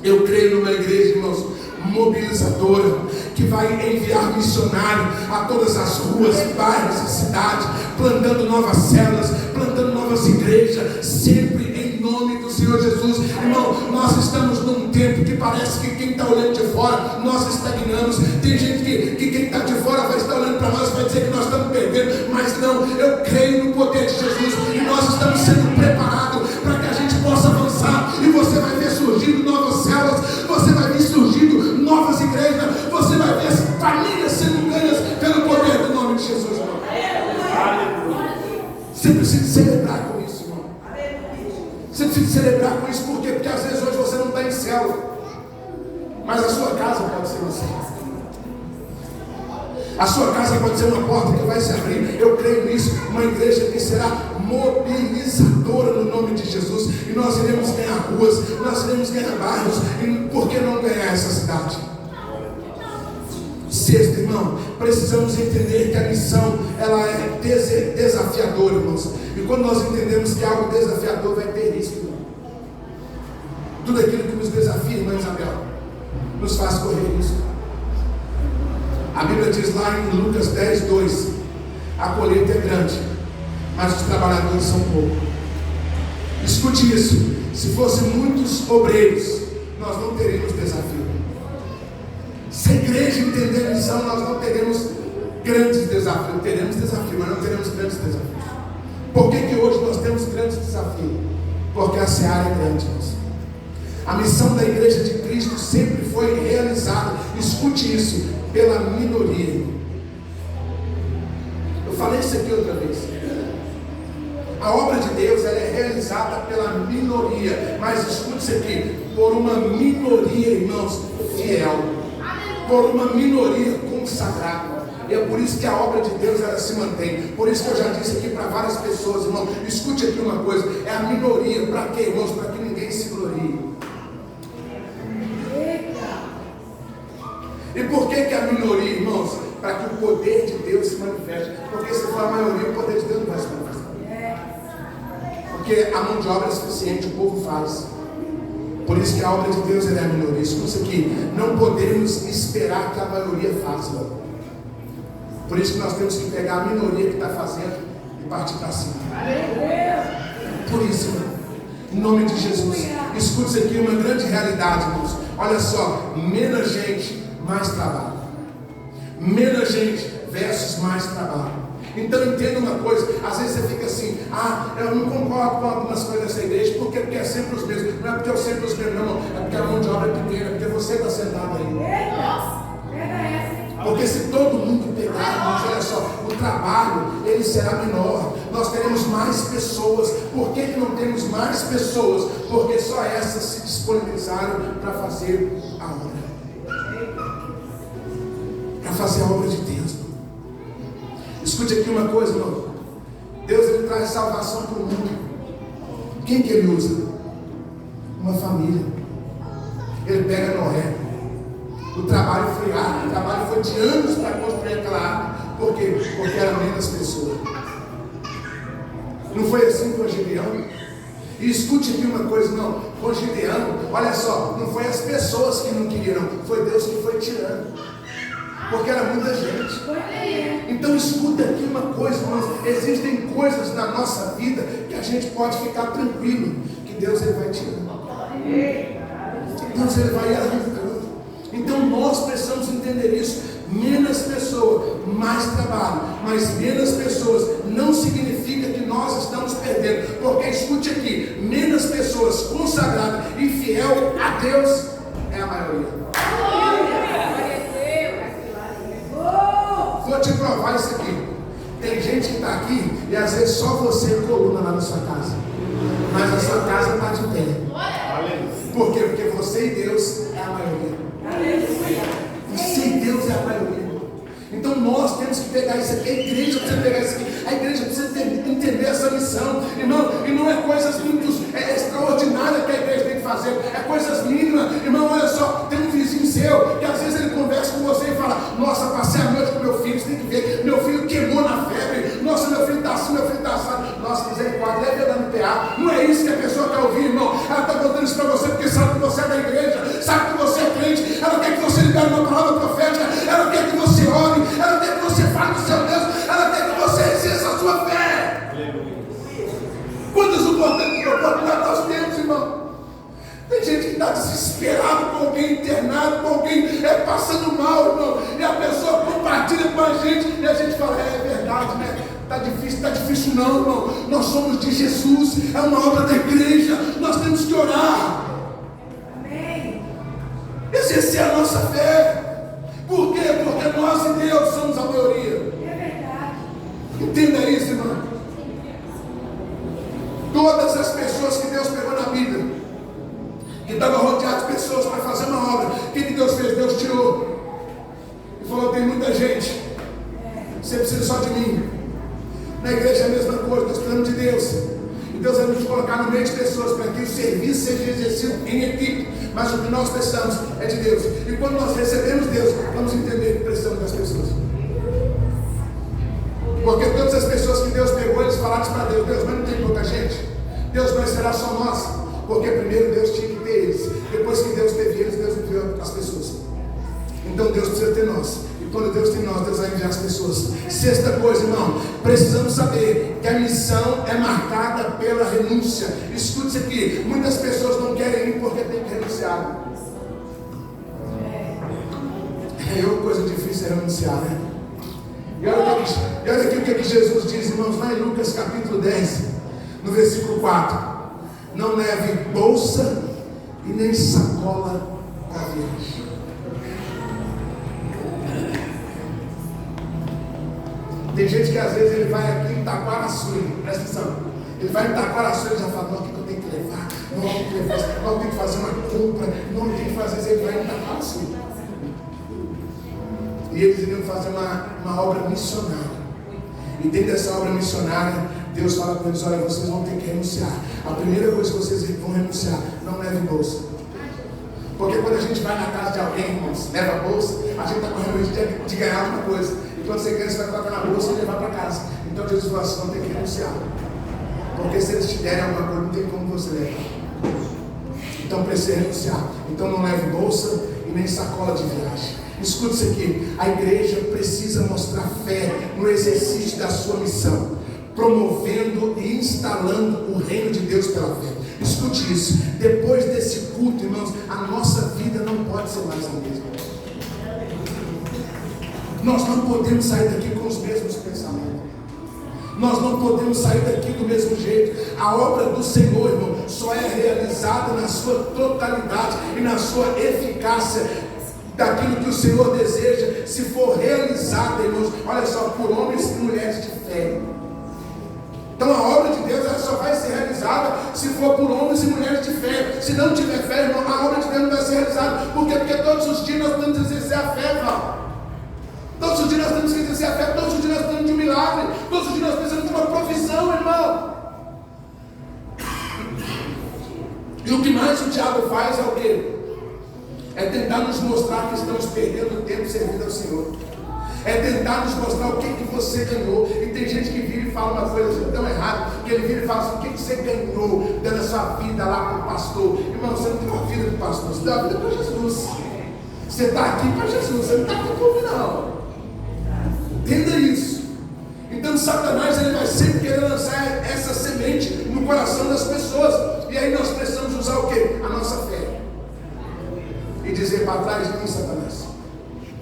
eu creio numa igreja, irmãos, mobilizadora, que vai enviar missionário a todas as ruas, bairros e cidades, plantando novas células, plantando novas igrejas, sempre em nome do Senhor Jesus. Irmão, nós estamos num tempo que parece que quem está olhando de fora, nós estagnamos. Tem gente que quem está de fora vai estar olhando para nós e vai dizer que nós estamos perdendo, mas não, eu creio no poder de Jesus, e nós estamos sendo preparados para que a gente possa avançar, e você vai ver surgindo novas células, você vai ver surgindo novas igrejas, você vai ver as famílias sendo ganhas pelo poder do nome de Jesus, irmão. Você precisa celebrar com isso, irmão. Você precisa celebrar com isso, por quê? Porque às vezes hoje você não está em célula, mas a sua casa pode ser uma célula. A sua casa pode ser uma porta que vai se abrir. Eu creio nisso. Uma igreja que será mobilizadora no nome de Jesus. E nós iremos ganhar ruas, nós iremos ganhar bairros. E por que não ganhar essa cidade? Sexto, irmão, precisamos entender que a missão, ela é desafiadora, irmãos. E quando nós entendemos que algo desafiador, vai ter risco, irmão. Tudo aquilo que nos desafia, irmã Isabel, nos faz correr risco. A Bíblia diz lá em Lucas 10, 2: a colheita é grande, mas os trabalhadores são poucos. Escute isso: se fossem muitos obreiros, nós não teríamos desafio. Se a igreja entender a missão, nós não teremos grandes desafios. Teremos desafio, mas não teremos grandes desafios. Por que hoje nós temos grandes desafios? Porque a seara é grande, irmãos. A missão da igreja de Cristo sempre foi realizada, escute isso, pela minoria. Eu falei isso aqui outra vez. A obra de Deus, ela é realizada pela minoria, mas escute isso aqui, por uma minoria, irmãos, fiel, por uma minoria consagrada. E é por isso que a obra de Deus, ela se mantém. Por isso que eu já disse aqui para várias pessoas, irmão, escute aqui uma coisa, é a minoria, para quê, irmãos? Para que ninguém se glorie. E por que a minoria, irmãos? Para que o poder de Deus se manifeste. Porque se for a maioria, o poder de Deus não vai se manifestar. Porque a mão de obra é suficiente, o povo faz. Por isso que a obra de Deus é a minoria. Escuta isso aqui: não podemos esperar que a maioria faça. Por isso que nós temos que pegar a minoria que está fazendo e partir para cima. Por isso, irmão, em nome de Jesus, escute isso aqui, uma grande realidade, irmãos. Olha só, menos gente, mais trabalho. Menos gente versus mais trabalho. Então entenda uma coisa, às vezes você fica assim: eu não concordo com algumas coisas dessa igreja, porque é sempre os mesmos. Não é porque eu sempre os mesmos, não, é porque a mão de obra é pequena, é porque você está sentado aí. Porque se todo mundo pegar, irmãos, olha só, o trabalho, ele será menor. Nós teremos mais pessoas. Por que não temos mais pessoas? Porque só essas se disponibilizaram para fazer a obra. Para fazer a obra de Deus. Escute aqui uma coisa, irmão. Deus, ele traz salvação para o mundo. Quem que ele usa? Uma família. Ele pega Noé, O trabalho foi árduo, o trabalho foi de anos para construir aquela arca. Por quê? Porque eram menos pessoas. Não foi assim com Gideão? E escute aqui uma coisa, não. Com Gideão, olha só, não foi as pessoas que não queriam, foi Deus que foi tirando. Porque era muita gente. Então escuta aqui uma coisa, irmãos. Existem coisas na nossa vida que a gente pode ficar tranquilo, que Deus ele vai tirando. Deus ele vai arrancando. Então nós precisamos entender isso. Menos pessoas, mais trabalho. Mas menos pessoas não significa que nós estamos perdendo. Porque escute aqui, menos pessoas consagradas e fiel a Deus é a maioria. Vou te provar isso aqui. Tem gente que está aqui e às vezes só você é coluna lá na sua casa. Mas a sua casa está de pé. Por quê? Porque você e Deus é a maioria. Você e Deus é a maioria. Então nós temos que pegar isso aqui. A igreja precisa pegar isso aqui. A igreja precisa entender essa missão, irmão. E não é coisas muito extraordinárias que a igreja tem que fazer. É coisas mínimas. Irmão, olha só. Tem um vizinho seu que às vezes ele conversa com você e fala: nossa, passei a noite com meu filho. Você tem que ver. Meu filho queimou na febre. Nossa, meu filho está assim, meu filho está assado. Nossa, misericórdia, leve ele no PA. Não é isso que a pessoa quer ouvir, irmão. Ela está contando isso para você porque sabe que você é da igreja. Sabe que você é crente. Ela quer que você libere uma palavra profética. Ela quer que você ore. Ela quer que você fale do seu Deus. Ela quer que você exerça a sua fé. Quantas oportunidades nós temos, irmão? Tem gente que está desesperado com alguém internado, com alguém passando mal, irmão. E a pessoa compartilha com a gente. E a gente fala: é verdade, né? Está difícil não, irmão. Nós somos de Jesus. É uma obra da igreja. Nós temos que orar. Amém. Exercer a nossa fé. Por quê? Porque nós e Deus somos a maioria. É verdade. Entenda isso, irmão. Todas as pessoas que Deus pegou na Bíblia, que estavam rodeadas de pessoas para fazer uma obra, o que Deus fez? Deus tirou. E falou: tem muita gente. Você precisa só de mim. Na igreja é a mesma coisa. Nós precisamos de Deus. E Deus vai nos colocar no meio de pessoas para que o serviço seja exercido em equipe. Mas o que nós precisamos é de Deus. E quando nós recebemos Deus, vamos entender que precisamos das pessoas. Porque todas as pessoas que Deus pegou, eles falaram para Deus: Deus, mas não tem pouca gente. Deus, mas será só nós. Porque primeiro Deus tinha que ter eles. Depois que Deus teve eles, Deus enviou as pessoas. Então Deus precisa ter nós. E quando Deus tem nós, Deus vai enviar as pessoas. Sexta coisa, irmão, precisamos saber que a missão é marcada pela renúncia. Escute isso aqui. Muitas pessoas não querem ir porque tem que renunciar. É uma coisa difícil é renunciar, né? E olha aqui o que Jesus diz, irmãos, lá em Lucas capítulo 10, no versículo 4. Não leve bolsa e nem sacola para viagem. Tem gente que às vezes ele vai aqui em Taquaraçu, presta atenção. Ele vai em Taquaraçu e já fala: não, o que eu tenho que levar? Não, eu tenho que fazer uma compra. Não, eu tenho que fazer isso. Ele vai em Taquaraçu. E eles iriam fazer uma obra missionária. E dentro dessa obra missionária, Deus fala para eles: olha, vocês vão ter que renunciar. A primeira coisa que vocês vão renunciar: não leve bolsa. Porque quando a gente vai na casa de alguém, irmãos, leva a bolsa, a gente está correndo risco de ganhar alguma coisa. E quando você ganha, você vai colocar na bolsa e levar para casa. Então Jesus fala: vocês vão ter que renunciar. Porque se eles te derem alguma coisa, não tem como você levar. Então precisa renunciar. Então não leve bolsa e nem sacola de viagem. Escute isso aqui. A igreja precisa mostrar fé no exercício da sua missão, promovendo e instalando o reino de Deus pela fé. Escute isso. Depois desse culto, irmãos, a nossa vida não pode ser mais a mesma. Nós não podemos sair daqui com os mesmos pensamentos. Nós não podemos sair daqui do mesmo jeito. A obra do Senhor, irmão, só é realizada na sua totalidade e na sua eficácia, daquilo que o Senhor deseja, se for realizada, irmãos, olha só, por homens e mulheres de fé. Então a obra de Deus, ela só vai ser realizada se for por homens e mulheres de fé. Se não tiver fé, irmão, a obra de Deus não vai ser realizada. Por quê? Porque todos os dias nós temos que exercer a fé, irmão. Todos os dias nós temos que exercer a fé. Todos os dias nós precisamos de um milagre. Todos os dias nós precisamos de uma provisão, irmão. E o que mais o diabo faz é o quê? É tentar nos mostrar que estamos perdendo tempo servindo ao Senhor. É tentar nos mostrar o que você ganhou. E tem gente que vira e fala uma coisa assim, tão errada, que ele vira e fala assim, o que você ganhou dando a sua vida lá com o pastor? Irmão, você não tem uma vida de pastor, você dá uma vida para Jesus. Você está aqui para Jesus, você não está aqui para mim, não. Entenda isso. Então Satanás ele vai sempre querer lançar essa semente no coração das pessoas. E aí nós precisamos usar o quê? A nossa fé. E dizer para trás de mim, Satanás,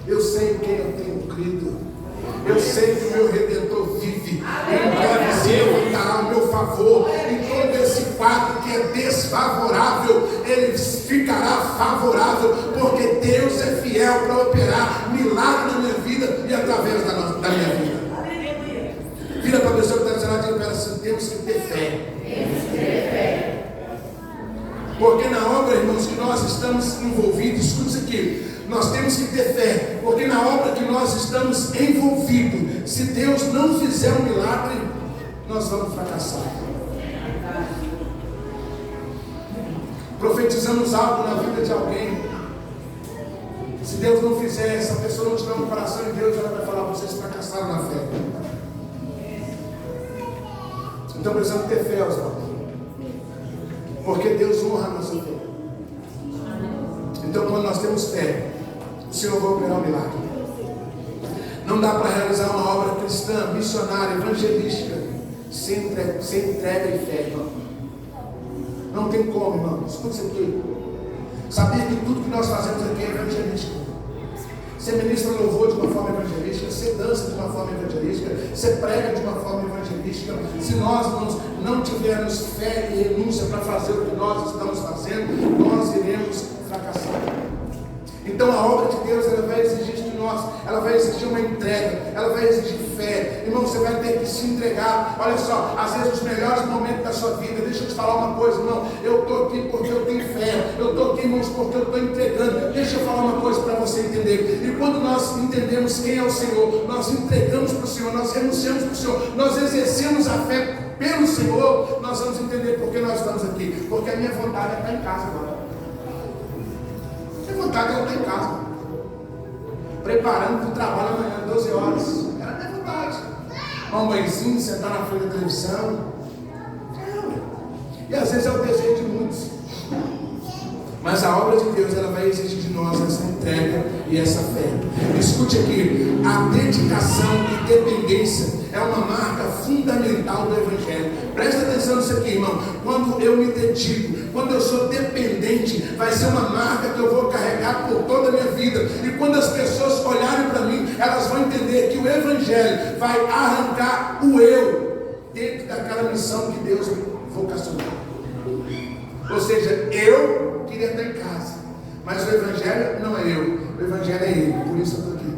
eu sei em quem eu tenho crido. Eu sei que o meu Redentor vive. Em breve se levantará ao meu favor. E todo esse quadro que é desfavorável, ele ficará favorável. Porque Deus é fiel para operar milagre na minha vida e através da minha vida. Vira para a pessoa que está dizendo lá, diz assim, temos que ter fé. Porque na obra, irmãos, que nós estamos envolvidos, escuta isso aqui. Nós temos que ter fé, porque na obra que nós estamos envolvidos, se Deus não fizer um milagre, nós vamos fracassar. Profetizamos algo na vida de alguém. Se Deus não fizer, essa pessoa não tiver um coração em Deus, ela vai falar, vocês fracassaram na fé. Então precisamos ter fé, Oswaldo. Porque Deus honra a nossa fé. Então quando nós temos fé, o Senhor vai operar um milagre. Não dá para realizar uma obra cristã, missionária, evangelística, sem entrega e fé, irmão. Não tem como, irmão. Escuta isso aqui. Sabia que tudo que nós fazemos aqui é evangelístico. Você ministra louvor de uma forma evangelística, você dança de uma forma evangelística, você prega de uma forma evangelística. Se nós não tivermos fé e renúncia para fazer o que nós estamos fazendo, nós iremos fracassar. Então a obra de Deus, ela vai exigir de nós, ela vai exigir uma entrega, ela vai exigir fé. Irmão, você vai ter que se entregar. Olha só, às vezes os melhores momentos da sua vida, deixa eu te falar uma coisa, irmão, eu estou aqui porque eu tenho fé, eu estou aqui, irmãos, porque eu estou entregando. Deixa eu falar uma coisa para você entender. E quando nós entendemos quem é o Senhor, nós entregamos para o Senhor, nós renunciamos para o Senhor, nós exercemos a fé pelo Senhor, nós vamos entender por que nós estamos aqui. Porque a minha vontade é estar em casa agora. Minha vontade é estar em casa, preparando para o trabalho amanhã, 12 horas. Era a minha vontade. Tomar um banhozinho, sentar na frente da televisão. E às vezes é o desejo de muitos. Mas a obra de Deus, ela vai exigir de nós essa entrega e essa fé. Escute aqui, a dedicação e dependência é uma marca fundamental do Evangelho. Presta atenção nisso aqui, irmão. Quando eu me dedico, quando eu sou dependente, vai ser uma marca que eu vou carregar por toda a minha vida. E quando as pessoas olharem para mim, elas vão entender que o Evangelho vai arrancar o eu dentro daquela missão que Deus vocacionou. Ou seja, eu queria estar em casa, mas o Evangelho não é eu, o Evangelho é Ele, por isso eu estou aqui.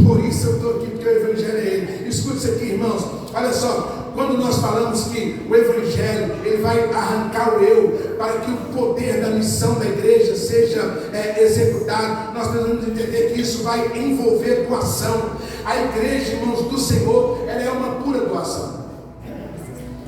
Por isso eu estou aqui, porque o Evangelho é Ele. Escute isso aqui, irmãos, olha só, quando nós falamos que o Evangelho, ele vai arrancar o eu, para que o poder da missão da igreja seja executado, nós precisamos entender que isso vai envolver doação. A igreja, irmãos, do Senhor, ela é uma pura doação.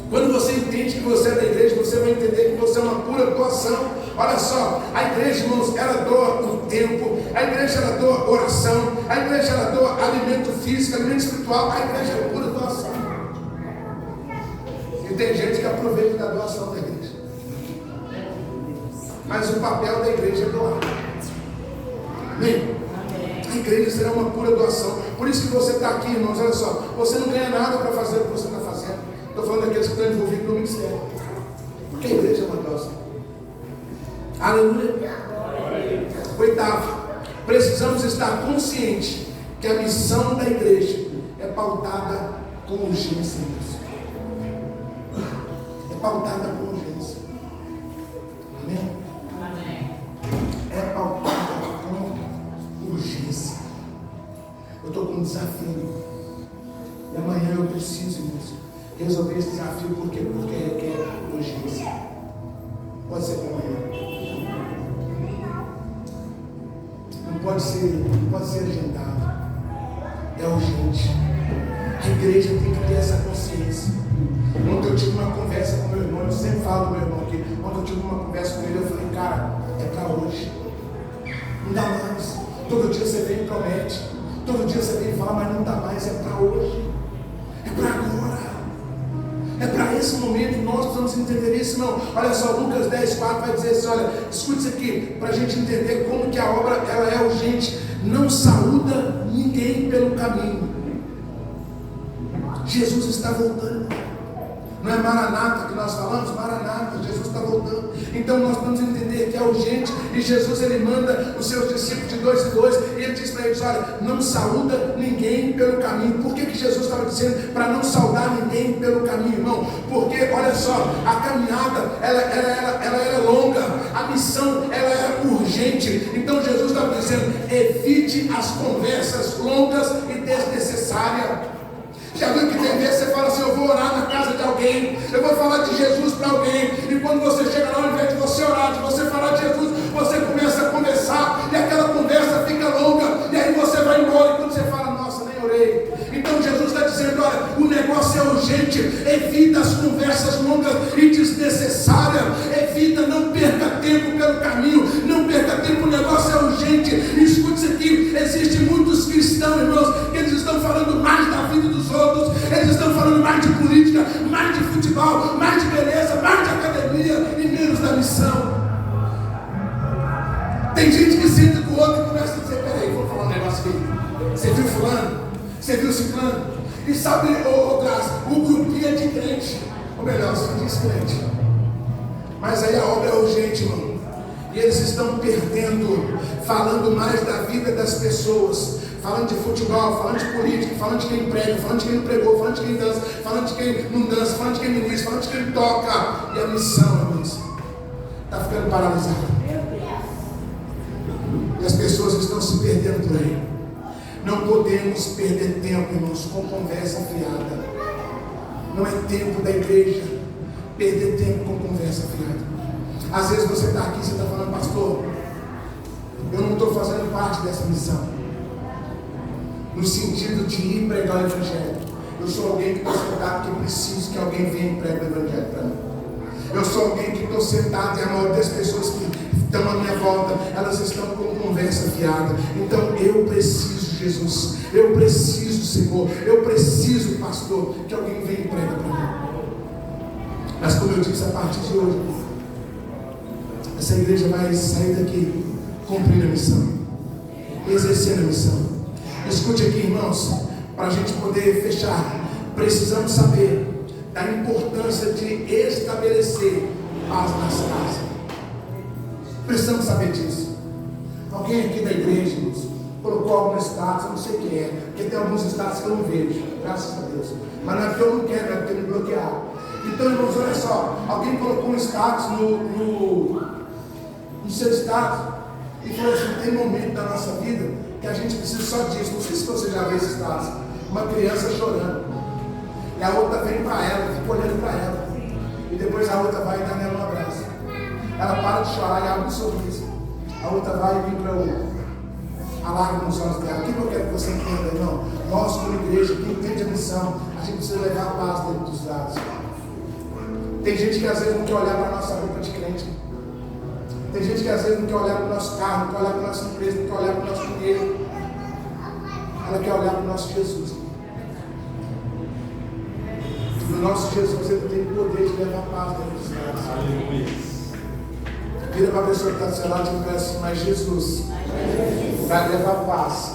Quando você entende que você é da igreja, você vai entender que você é uma pura doação. Olha só, a igreja, irmãos, ela doa o tempo, a igreja ela doa oração, a igreja ela doa alimento físico, alimento espiritual, a igreja é pura doação. E tem gente que aproveita da doação da igreja. Mas o papel da igreja é doar. Amém? A igreja será uma pura doação. Por isso que você está aqui, irmãos, olha só, você não ganha nada para fazer o que você está fazendo. Estou falando daqueles que estão envolvidos no ministério. Porque a igreja é uma doação. Aleluia. Oitavo, precisamos estar conscientes que a missão da igreja é pautada com urgência. É pautada com urgência. Amém? É pautada com urgência. Eu estou com um desafio. E amanhã eu preciso, irmãos, resolver esse desafio. Por quê? Porque requer urgência. Pode ser para amanhã. Não pode ser agendado. É urgente. A igreja tem que ter essa consciência. Ontem eu tive uma conversa com meu irmão. Eu sempre falo do meu irmão aqui. Ontem eu tive uma conversa com ele. Eu falei, cara, para hoje. Não dá mais. Todo dia você vem e promete. Todo dia você vem e fala, mas não dá mais, é para hoje. É para agora. É para esse momento. Nós precisamos entender isso, não. Olha só, Lucas 10:4 vai dizer assim, olha, escute isso aqui, para a gente entender como que a obra ela é urgente. Não saúda ninguém pelo caminho. Jesus está voltando. Não é Maranata que nós falamos? Maranata, Jesus está voltando. Então nós vamos entender que é urgente. E Jesus ele manda os seus discípulos de 2 em 2. E ele diz para eles, olha, não saúda ninguém pelo caminho. Por que Jesus estava dizendo para não saudar ninguém pelo caminho, irmão? Porque, olha só, a caminhada ela era longa. A missão ela era urgente. Então Jesus estava dizendo, evite as conversas longas e desnecessárias. Já viu que tem vezes você fala assim, eu vou orar na casa de alguém, eu vou falar de Jesus para alguém, e quando você chega lá, ao invés de você orar, de você falar de Jesus, você começa a conversar, e aquela conversa fica longa, e aí você vai embora, e quando você fala, nossa, nem orei. Então Jesus está dizendo, olha, o negócio é urgente, evita as conversas longas e desnecessárias, evita, não perca tempo pelo caminho, não perca tempo, o negócio é urgente. E escute isso aqui, existem muitos cristãos, irmãos, que eles estão falando mais da vida dos outros, eles estão falando mais de política, mais de futebol, mais de beleza, mais de academia e menos da missão. Tem gente que senta com o outro e começa a dizer, peraí, vou falar um negócio aqui, você viu fulano? Você viu ciclano? E sabe, Graça, o grupinho é de crente, ou melhor, se diz crente, mas aí a obra é urgente, irmão, e eles estão perdendo, falando mais da vida das pessoas, falando de futebol, falando de política, falando de quem prega, falando de quem não pregou, falando de quem dança, falando de quem não dança, falando de quem ministra, falando de quem toca, e a missão, irmãos, está ficando paralisada, e as pessoas estão se perdendo por aí. Não podemos perder tempo, irmãos, com conversa fiada. Não é tempo da igreja perder tempo com conversa fiada. Às vezes você está aqui, você está falando, pastor, eu não estou fazendo parte dessa missão, no sentido de ir pregar o evangelho. Eu sou alguém que estou sentado porque preciso que alguém venha e pregue o evangelho para mim. Eu sou alguém que estou sentado e a maioria das pessoas que estão à minha volta, elas estão com conversa fiada. Então eu preciso, Jesus, eu preciso, Senhor, eu preciso, pastor, que alguém venha e pregue para mim. Mas como eu disse, a partir de hoje, essa igreja vai sair daqui cumprindo a missão, exercendo a missão. Escute aqui, irmãos, para a gente poder fechar, precisamos saber da importância de estabelecer paz nas casas. Precisamos saber disso. Alguém aqui da igreja, irmãos, colocou algum status, eu não sei quem é, porque tem alguns status que eu não vejo, graças a Deus. Mas não é porque eu não quero, é porque me bloquearam. Então, irmãos, olha só, alguém colocou um status no seu status e falou assim, tem momento da nossa vida que a gente precisa só disso. Não sei se você já viu esse status, uma criança chorando, e a outra vem para ela, fica olhando para ela, e depois a outra vai e dá nela um abraço. Ela para de chorar e abre um sorriso. A outra vai e vem para o alarga nos olhos dela. O que eu quero que você entenda, irmão? Nós, como igreja, que entende a missão, a gente precisa levar a paz dentro dos lados. Tem gente que às vezes não quer olhar para a nossa roupa de crente. Tem gente que às vezes não quer olhar para o nosso carro, não quer olhar para a nossa empresa, não quer olhar para o nosso dinheiro. Ela quer olhar para o nosso Jesus. E o nosso Jesus, ele tem o poder de levar a paz dentro dos lados. Aleluia. Vira para a pessoa que está do seu lado e diz assim, mas Jesus vai levar paz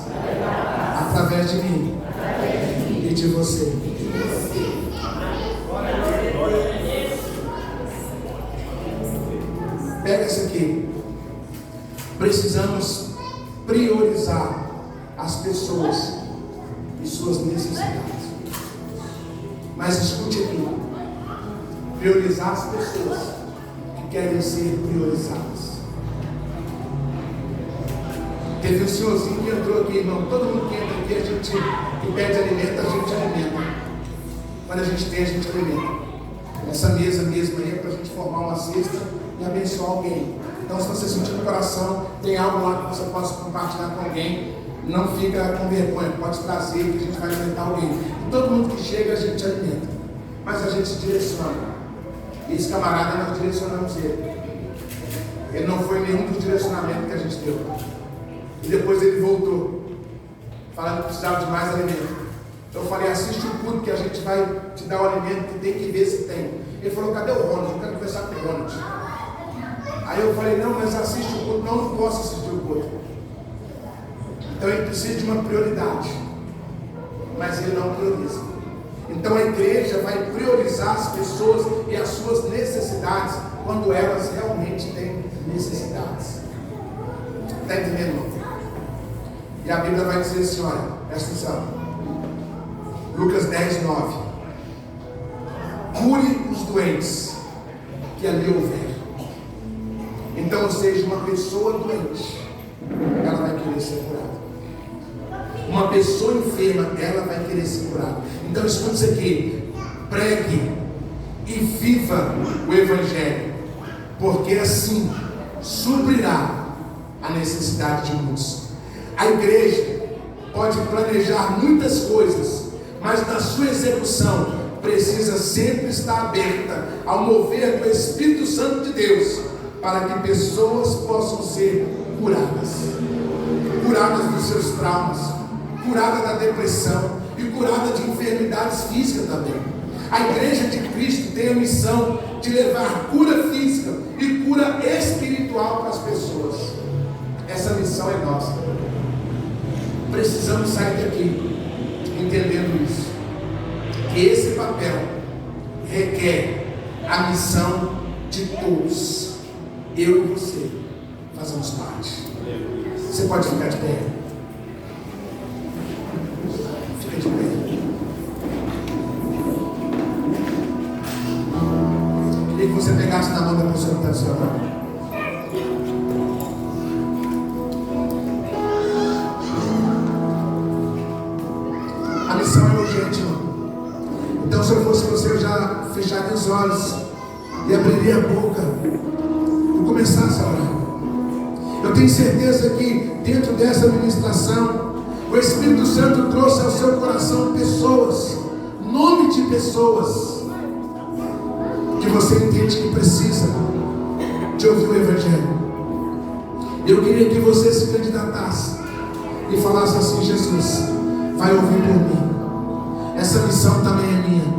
através de mim e de você. Pega isso aqui. Precisamos priorizar as pessoas e suas necessidades. Mas escute aqui. Priorizar as pessoas que querem ser priorizadas. Teve um senhorzinho que entrou aqui, irmão. Todo mundo que entra aqui, a gente que pede alimento, a gente alimenta. Quando a gente tem, a gente alimenta. Essa mesa mesmo aí é para a gente formar uma cesta e abençoar alguém. Então, se você sentir no coração, tem algo lá que você possa compartilhar com alguém, não fica com vergonha, pode trazer que a gente vai alimentar alguém. E todo mundo que chega, a gente alimenta. Mas a gente direciona. E esse camarada, nós direcionamos ele. Ele não foi nenhum dos direcionamentos que a gente deu. E depois ele voltou, falando que precisava de mais alimento. Então eu falei, assiste o culto que a gente vai te dar o alimento que tem que ver se tem. Ele falou, cadê o Ronald? Eu quero conversar com o Ronald. Aí eu falei, não, mas assiste o culto. Não posso assistir o culto. Então ele precisa de uma prioridade. Mas ele não prioriza. Então a igreja vai priorizar as pessoas e as suas necessidades quando elas realmente têm necessidades. Está entendendo, irmão? E a Bíblia vai dizer assim, olha, presta atenção. Lucas 10, 9. Cure os doentes que ali houver. Então, ou seja, uma pessoa doente, ela vai querer ser curada. Uma pessoa enferma, ela vai querer ser curada. Então escute isso aqui. Pregue e viva o Evangelho, porque assim suprirá a necessidade de muitos. A igreja pode planejar muitas coisas, mas na sua execução precisa sempre estar aberta ao mover do Espírito Santo de Deus, para que pessoas possam ser curadas. Curadas dos seus traumas, curada da depressão e curada de enfermidades físicas também. A igreja de Cristo tem a missão de levar cura física e cura espiritual para as pessoas. Essa missão é nossa. Precisamos sair daqui entendendo isso, que esse papel requer a missão de todos. Eu e você fazemos parte. Você pode ficar de pé. Fica de pé. Queria que você pegasse na mão da pessoa que está do seu lado. A missão é urgente, irmão. Então, se eu fosse você, eu já fecharia os olhos e abriria a boca e começasse a orar. Eu tenho certeza que dentro dessa ministração o Espírito Santo trouxe ao seu coração pessoas, nome de pessoas que você entende que precisa de ouvir o Evangelho. Eu queria que você se candidatasse e falasse assim: Jesus, vai ouvir por mim. Essa missão também é minha.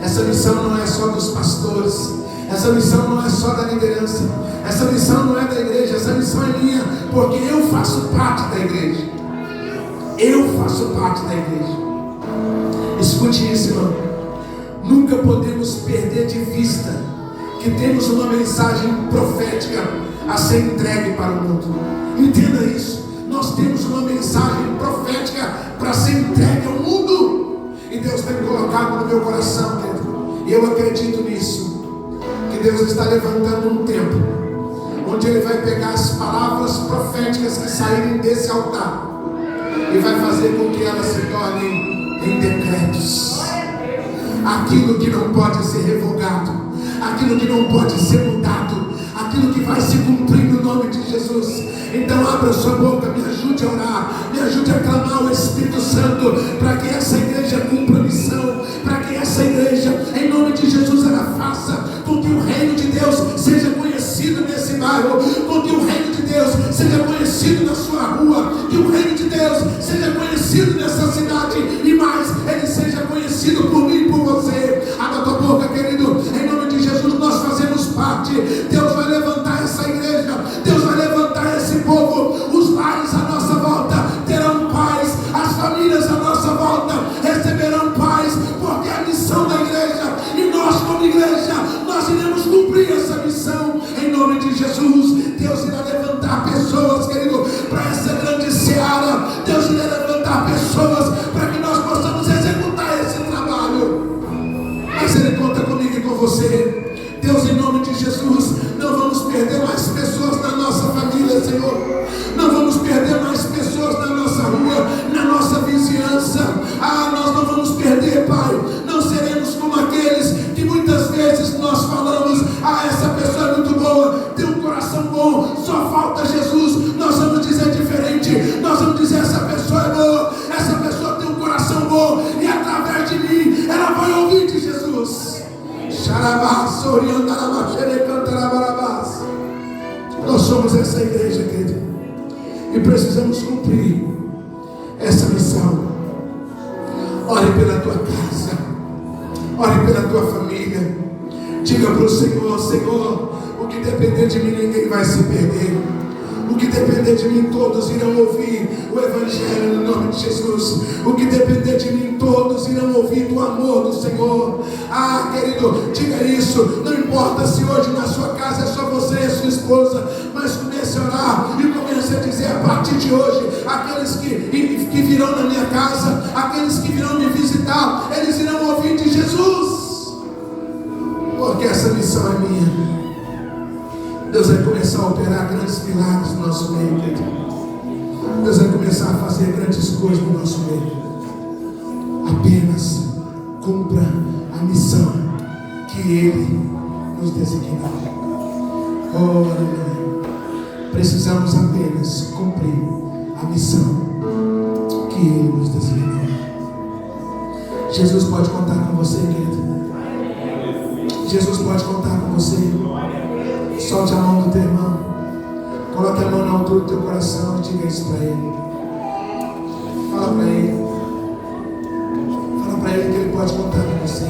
Essa missão não é só dos pastores. Essa missão não é só da liderança. Essa missão não é da igreja. Essa missão é minha, porque eu faço parte da igreja. Eu faço parte da igreja. Escute isso, irmão. Nunca podemos perder de vista que temos uma mensagem profética a ser entregue para o mundo. Entenda isso. Nós temos uma mensagem profética para ser entregue ao mundo. E Deus tem colocado no meu coração, querido. E eu acredito nisso. Que Deus está levantando um tempo onde Ele vai pegar as palavras proféticas que saírem desse altar e vai fazer com que elas se tornem em decretos. Aquilo que não pode ser revogado, aquilo que não pode ser mudado, aquilo que vai se cumprir no nome de Jesus. Então abra sua boca, me ajude a orar, me ajude a clamar o Espírito Santo para que essa igreja cumpra a missão, para que essa igreja, em nome de Jesus, ela faça com que o reino de Deus seja conhecido nesse bairro, com que o reino de Deus seja conhecido na sua rua, que o reino de Deus seja conhecido nessa cidade e mais, ele seja conhecido por mim e por você. Abra tua boca, querido, em nome de Jesus nós fazemos parte. Deus vai levantar essa igreja, Deus vai levantar esse povo, os lares à nossa volta terão paz, as famílias à nossa volta receberão paz, porque é a missão da igreja, e nós como igreja, nós iremos cumprir essa missão, em nome de Jesus. Deus irá levantar pessoas, querido, para essa grande seara. Deus irá levantar pessoas para que nós possamos executar esse trabalho, mas Ele conta comigo e com você. Deus, em nome de Jesus, não vamos perder mais pessoas na nossa família, Senhor. Não vamos perder mais pessoas na nossa rua, na nossa vizinhança. Nós não vamos perder, Pai. Não seremos como aqueles que muitas vezes nós falamos: essa pessoa é muito boa, tem um coração bom, só falta Jesus. Nós vamos dizer diferente. Nós vamos dizer: essa pessoa é boa, essa pessoa tem um coração bom, e através de mim ela vai ouvir de Jesus. somos essa igreja, querido, e precisamos cumprir essa missão. Ore pela tua casa, ore pela tua família. Diga para o Senhor: Senhor, o que depender de mim, ninguém vai se perder. O que depender de mim, todos irão ouvir o Evangelho no nome de Jesus. O que depender de mim, todos irão ouvir do amor do Senhor. Ah, querido, diga isso. Não importa se hoje na sua casa é só você e a sua esposa, mas comece a orar e comece a dizer: a partir de hoje, aqueles que virão na minha casa, aqueles que virão me visitar, eles irão ouvir de Jesus, porque essa missão é minha. Deus vai começar a operar grandes milagres no nosso meio, querido. Deus vai começar a fazer grandes coisas no nosso meio. Apenas cumpra a missão que Ele nos designou. Oh, aleluia. Precisamos apenas cumprir a missão que Ele nos designou. Jesus pode contar com você, querido. Jesus pode contar com você. Solte a mão do teu irmão. Coloque a mão na altura do teu coração e diga isso para ele. Fala para ele. Fala para ele que ele pode contar com você.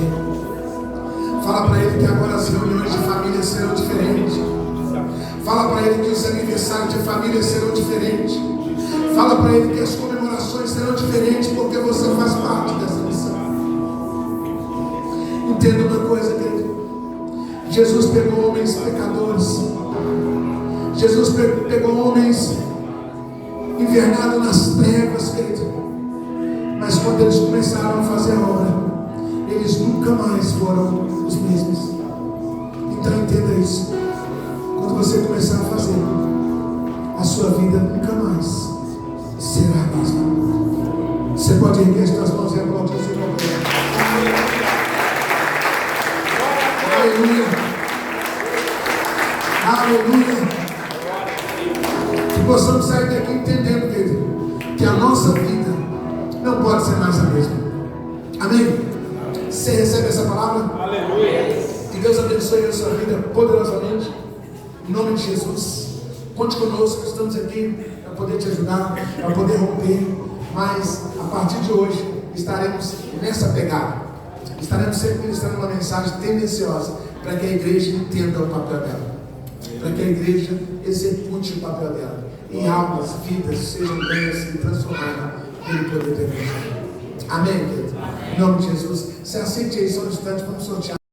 Fala para ele que agora as reuniões de família serão diferentes. Fala para ele que os aniversários de família serão diferentes. Fala para ele que as comemorações serão diferentes, porque você faz parte dessa missão. Entenda uma coisa, querido. Jesus pegou homens pecadores. Jesus pegou homens invernados nas trevas, querido. Mas quando eles começaram a fazer a obra, eles nunca mais foram os mesmos. Então entenda isso. Quando você começar a fazer, a sua vida nunca mais será a mesma. Você pode erguer as suas mãos e aplaudir o Senhor. Aleluia. Aleluia. Que possamos sair daqui entendendo, querido, que a nossa vida não pode ser mais a mesma. Amém? Você recebe essa palavra? Aleluia. Que Deus abençoe a sua vida poderosamente. Em nome de Jesus. Conte conosco, estamos aqui para poder te ajudar, para poder romper. Mas a partir de hoje estaremos nessa pegada. Estaremos sempre ministrando uma mensagem tendenciosa para que a igreja entenda o papel dela, para que a igreja execute o papel dela e almas, vidas sejam ganhas e transformadas pelo poder do Evangelho. Amém, querido? Em nome de Jesus. Se aceite aí só um instante, vamos sortear.